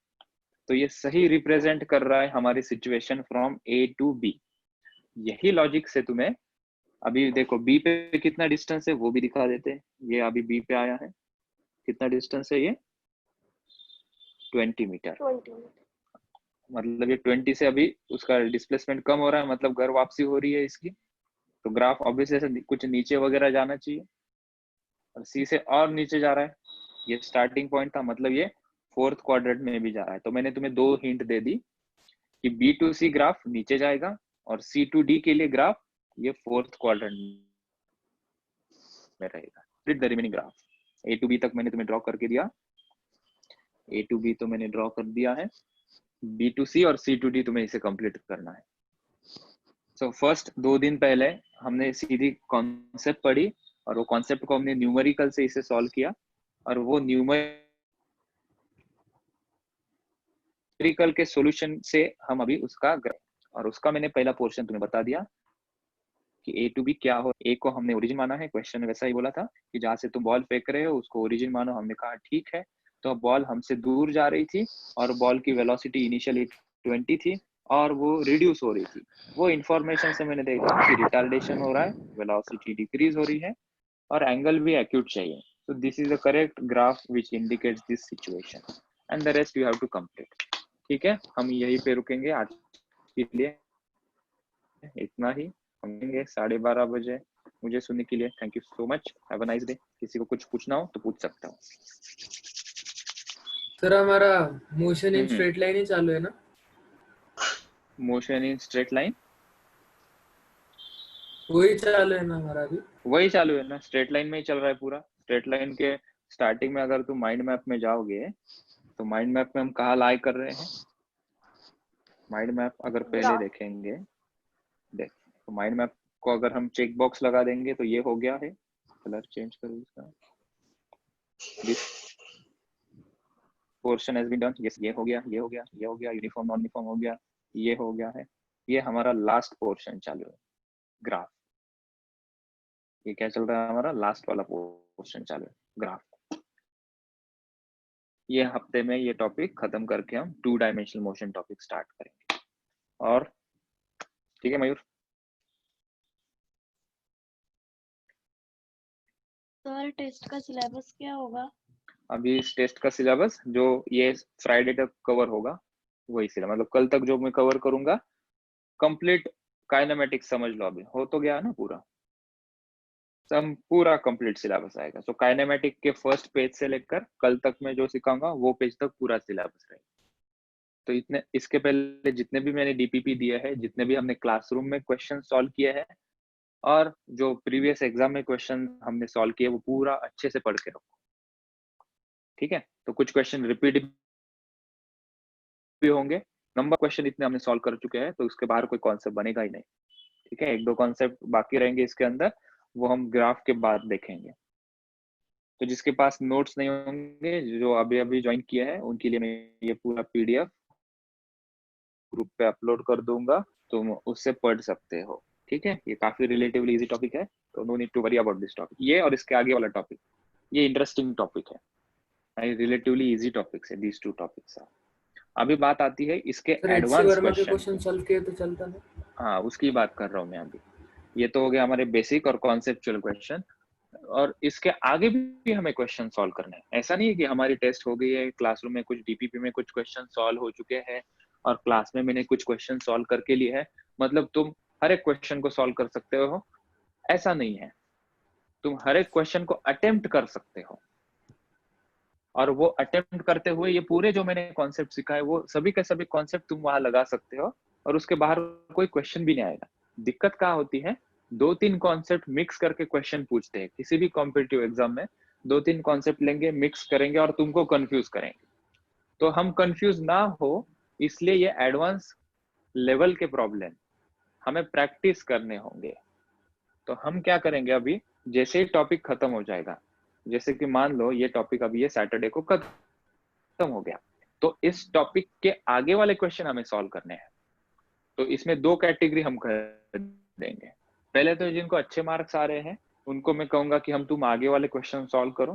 तो ये सही रिप्रेजेंट कर रहा है हमारी situation from A to B. यही लॉजिक से तुम्हें अभी देखो बी पे कितना डिस्टेंस है वो भी दिखा देते हैं। ये अभी बी पे आया है, कितना डिस्टेंस है ये 20 मीटर। 20 मतलब ये 20 से अभी उसका डिस्प्लेसमेंट कम हो रहा है, मतलब घर वापसी हो रही है इसकी। तो ग्राफ ऑब्वियसली कुछ नीचे वगैरह जाना चाहिए, और सी से और नीचे जा रहा है। ये स्टार्टिंग पॉइंट था, मतलब ये फोर्थ क्वाड्रेंट में भी जा रहा है। तो मैंने तुम्हें 2 हिंट दे दी कि बी टू सी ग्राफ नीचे जाएगा और सी टू डी के लिए ग्राफ ये फोर्थ क्वाड्रेंट में रहेगा। Split the remaining graph. A to B तक मैंने तुम्हें ड्रॉ करके दिया, ए टू बी तो मैंने ड्रॉ कर दिया है, बी टू सी और सी टू डी तुम्हें इसे कंप्लीट करना है। सो फर्स्ट 2 दिन पहले हमने सीधी कॉन्सेप्ट पढ़ी और वो कॉन्सेप्ट को हमने न्यूमेरिकल से इसे सॉल्व किया, और वो न्यूमेरिकल के सॉल्यूशन से हम अभी उसका और उसका मैंने पहला पोर्शन तुम्हें बता दिया कि ए टू बी क्या हो। ए को हमने ओरिजिन माना है, क्वेश्चन में वैसा ही बोला था कि जहां से तुम बॉल फेंक रहे हो उसको ओरिजिन मानो। हमने कहा ठीक है। तो बॉल हमसे दूर जा रही थी और बॉल की वेलोसिटी इनिशियली 20 थी और वो रिड्यूस हो रही थी। वो इंफॉर्मेशन से मैंने देखा कि रिटार्डेशन हो रहा है, वेलोसिटी डिक्रीज हो रही है और एंगल भी एक्यूट चाहिए। So this is the correct graph which indicates this situation and the rest you have to complete. ठीक है, हम यहीं पे रुकेंगे आज के लिए, इतना ही। हम मिलेंगे 12:30 बजे। मुझे सुनने के लिए thank you so much. Have a nice day. किसी को कुछ पूछना हो तो पूछ सकता हूँ। सर हमारा मोशन इन स्ट्रेट लाइन ही चालू है ना? मोशन इन स्ट्रेट लाइन वही चालू है ना हमारा अभी? वही चालू है ना, स्ट्रेट लाइन में ही चल रहा है पूरा। स्ट्रेट लाइन के स्टार्टिंग में अगर तुम माइंड मैप में जाओगे तो माइंड मैप में हम कहाँ लाई कर रहे हैं। माइंड मैप अगर पहले देखेंगे, देख तो माइंड मैप को अगर हम चेक बॉक्स लगा देंगे तो ये हो गया है। कलर चेंज करो इसका। This portion has been done. Yes, ये हो गया, ये हो गया, ये हो गया। यूनिफॉर्म नॉन यूनिफॉर्म हो गया, ये हो गया है। ये हमारा लास्ट पोर्शन चालू है, ग्राफ। ये क्या चल रहा है, हमारा लास्ट वाला पोर्शन चालू है, ग्राफ। ये हफ्ते में ये टॉपिक खत्म करके हम 2 डायमेंशनल मोशन टॉपिक स्टार्ट करेंगे। और ठीक है मयूर? सर टेस्ट का सिलेबस क्या होगा? अभी इस टेस्ट का सिलेबस जो ये फ्राइडे तक कवर होगा वही सिलेबस, मतलब कल तक जो मैं कवर करूंगा कंप्लीट काइनेमेटिक्स समझ लो। अभी हो तो गया ना पूरा, सब पूरा कंप्लीट सिलेबस आएगा। सो काइनेमेटिक के फर्स्ट पेज से लेकर कल तक मैं जो सिखाऊंगा वो पेज तक पूरा सिलेबस रहेगा। तो इतने, इसके पहले जितने भी मैंने डीपीपी दिए हैं, जितने भी हमने क्लासरूम में क्वेश्चन सॉल्व किए हैं और जो प्रीवियस एग्जाम में क्वेश्चन हमने सॉल्व किए, वो पूरा अच्छे से पढ़ के रखो। ठीक है, तो कुछ क्वेश्चन रिपीट भी होंगे। नंबर क्वेश्चन इतने हमने सॉल्व कर चुके हैं तो उसके बाहर कोई कॉन्सेप्ट बनेगा ही नहीं। ठीक है, 1-2 कॉन्सेप्ट बाकी रहेंगे इसके अंदर, वो हम ग्राफ के बाद देखेंगे। तो जिसके पास नोट्स नहीं होंगे, जो अभी अभी ज्वाइन किए हैं, उनके लिए मैं ये पूरा पीडीएफ ग्रुप पे अपलोड कर दूंगा, तुम उससे पढ़ सकते हो। ठीक है, ये काफी रिलेटिवली इजी टॉपिक है, तो no need to worry about this topic. ये और इसके आगे वाला टॉपिक, ये इंटरेस्टिंग टॉपिक है, रिलेटिवली इजी टॉपिक्स है, दीस 2 टॉपिक्स। अभी बात आती है इसके एडवांस क्वेश्चन सॉल्व किए तो चलता है। हाँ, उसकी बात कर रहा हूँ मैं अभी। ये तो हो गया हमारे बेसिक और कॉन्सेप्चुअल क्वेश्चन, और इसके आगे भी हमें क्वेश्चन सॉल्व करना है। ऐसा नहीं है कि हमारी टेस्ट हो गई है, क्लासरूम में कुछ डीपीपी में कुछ क्वेश्चन सॉल्व हो चुके हैं और क्लास में मैंने कुछ क्वेश्चन सॉल्व करके लिए है, मतलब तुम हर एक क्वेश्चन को सॉल्व कर सकते हो, ऐसा नहीं है। तुम हर एक क्वेश्चन को अटेम्प्ट कर सकते हो, और वो अटेम्प्ट करते हुए ये पूरे जो मैंने कॉन्सेप्ट सिखाए वो सभी के सभी कॉन्सेप्ट तुम वहां लगा सकते हो, और उसके बाहर कोई क्वेश्चन भी नहीं आएगा। दिक्कत क्या होती है, 2-3 कॉन्सेप्ट मिक्स करके क्वेश्चन पूछते हैं। किसी भी कॉम्पिटिटिव एग्जाम में 2-3 कॉन्सेप्ट लेंगे, मिक्स करेंगे और तुमको कंफ्यूज करेंगे। तो हम कंफ्यूज ना हो इसलिए ये एडवांस लेवल के प्रॉब्लम हमें प्रैक्टिस करने होंगे। तो हम क्या करेंगे, अभी जैसे ही टॉपिक खत्म हो जाएगा, जैसे कि मान लो ये टॉपिक अभी ये सैटरडे को खत्म हो गया, तो इस टॉपिक के आगे वाले क्वेश्चन हमें सॉल्व करने हैं। तो इसमें 2 कैटेगरी हम कर देंगे। पहले तो जिनको अच्छे मार्क्स आ रहे हैं उनको मैं कहूंगा कि तुम आगे वाले क्वेश्चन सॉल्व करो,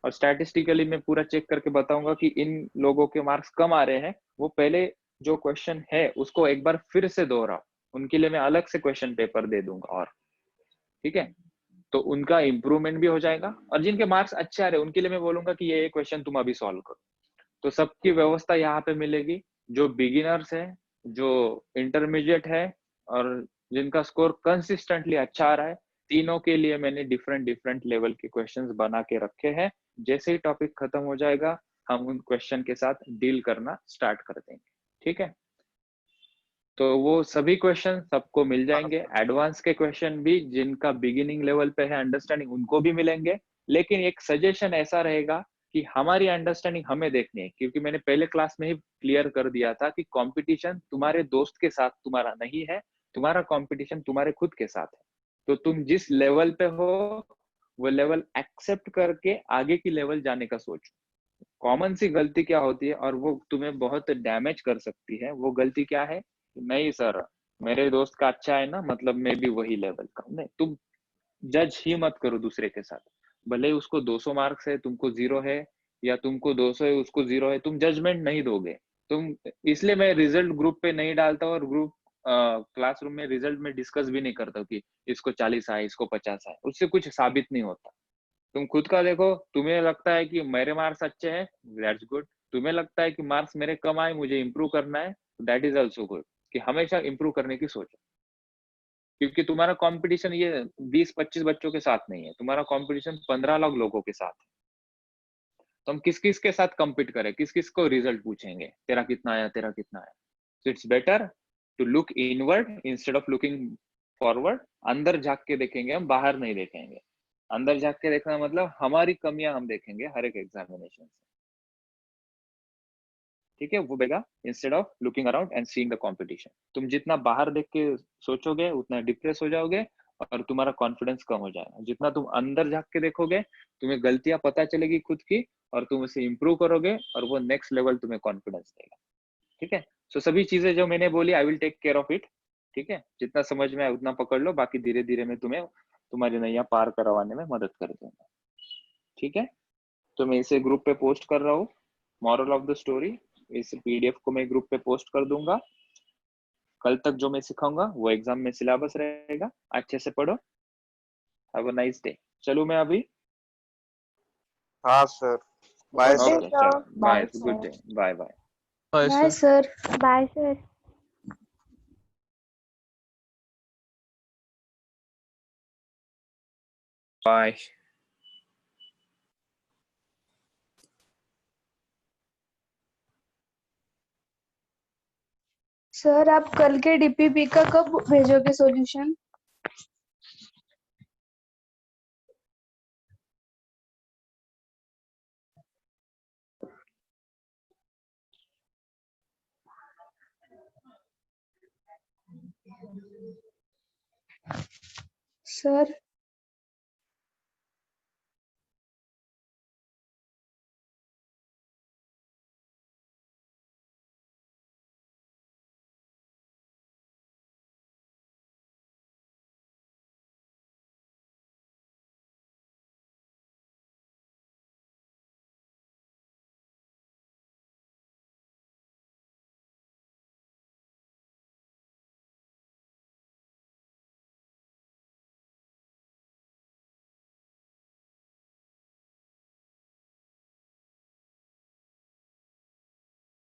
और स्टैटिस्टिकली मैं पूरा चेक करके बताऊंगा कि इन लोगों के मार्क्स कम आ रहे हैं, वो पहले जो क्वेश्चन है उसको एक बार फिर से दोहराओ, उनके लिए मैं अलग से क्वेश्चन पेपर दे दूंगा। और ठीक है, तो उनका इम्प्रूवमेंट भी हो जाएगा, और जिनके मार्क्स अच्छे आ रहे हैं उनके लिए मैं बोलूंगा कि ये क्वेश्चन तुम अभी सॉल्व करो। तो सबकी व्यवस्था यहाँ पे मिलेगी, जो बिगिनर्स है, जो इंटरमीडिएट है, और जिनका स्कोर कंसिस्टेंटली अच्छा आ रहा है, तीनों के लिए मैंने डिफरेंट लेवल के क्वेश्चंस बना के रखे हैं। जैसे ही टॉपिक खत्म हो जाएगा हम उन क्वेश्चन के साथ डील करना स्टार्ट कर देंगे। ठीक है, तो वो सभी क्वेश्चन सबको मिल जाएंगे, एडवांस के क्वेश्चन भी जिनका बिगिनिंग लेवल पे है अंडरस्टैंडिंग उनको भी मिलेंगे। लेकिन एक सजेशन ऐसा रहेगा कि हमारी अंडरस्टैंडिंग हमें देखनी है, क्योंकि मैंने पहले क्लास में ही क्लियर कर दिया था कि कंपटीशन तुम्हारे दोस्त के साथ तुम्हारा नहीं है, तुम्हारा कंपटीशन तुम्हारे खुद के साथ है। तो तुम जिस लेवल पे हो वो लेवल एक्सेप्ट करके आगे की लेवल जाने का सोचो। कॉमन सी गलती क्या होती है और वो तुम्हें बहुत डैमेज कर सकती है, वो गलती क्या है? नहीं सर, मेरे दोस्त का अच्छा है ना, मतलब मैं भी वही लेवल का। नहीं, तुम जज ही मत करो दूसरे के साथ। भले ही उसको 200 मार्क्स है, तुमको 0 है, या तुमको 200 है उसको 0 है, तुम जजमेंट नहीं दोगे। तुम, इसलिए मैं रिजल्ट ग्रुप पे नहीं डालता, और ग्रुप क्लासरूम में रिजल्ट में डिस्कस भी नहीं करता कि इसको 40 आए, इसको 50 आए, उससे कुछ साबित नहीं होता। तुम खुद का देखो, तुम्हें लगता है कि मेरे मार्क्स अच्छे हैं, दैट्स गुड। तुम्हें लगता है कि मार्क्स मेरे कम आए, मुझे इंप्रूव करना है, दैट इज ऑल्सो गुड। कि हमेशा इंप्रूव करने की सोचो, क्योंकि तुम्हारा कंपटीशन ये 20-25 बच्चों के साथ नहीं है, तुम्हारा कंपटीशन 15 लाख लोगों के साथ है। तो हम किस किस के साथ compete करें, किस किस को रिजल्ट पूछेंगे, तेरा कितना आया, तेरा कितना आया। So it's better to look inward instead of looking forward. अंदर झांक के देखेंगे हम, बाहर नहीं देखेंगे। अंदर झांक के देखना मतलब हमारी कमियां हम देखेंगे हर एक एग्जामिनेशन से। ठीक है, वो बेगा instead of looking around and seeing the competition. तुम जितना बाहर देख के सोचोगे उतना डिप्रेस हो जाओगे और तुम्हारा कॉन्फिडेंस कम हो जाएगा। जितना तुम अंदर झांक के देखोगे, तुम्हें गलतियां पता चलेगी खुद की, और तुम उसे इंप्रूव करोगे, और वो नेक्स्ट लेवल तुम्हें कॉन्फिडेंस देगा। ठीक है, सो सभी चीजें जो मैंने बोली I will take care of it. ठीक है, जितना समझ में आए उतना पकड़ लो, बाकी धीरे धीरे मैं तुम्हें तुम्हारी नैया पार करवाने में मदद कर दूंगा। ठीक है, तो मैं इसे ग्रुप पे पोस्ट कर रहा हूँ। मॉरल ऑफ द स्टोरी, इस पीडीएफ को मैं ग्रुप पे पोस्ट कर दूंगा। कल तक जो मैं सिखाऊंगा वो एग्जाम में सिलेबस रहेगा, अच्छे से पढ़ो। Have a nice day. चलो मैं अभी, हाँ सर, बाय ओके सर। चलो, bye, good day, bye bye. Bye sir. Bye sir. Bye. Sir आप कल के डीपीपी का कब भेजोगे सॉल्यूशन? सर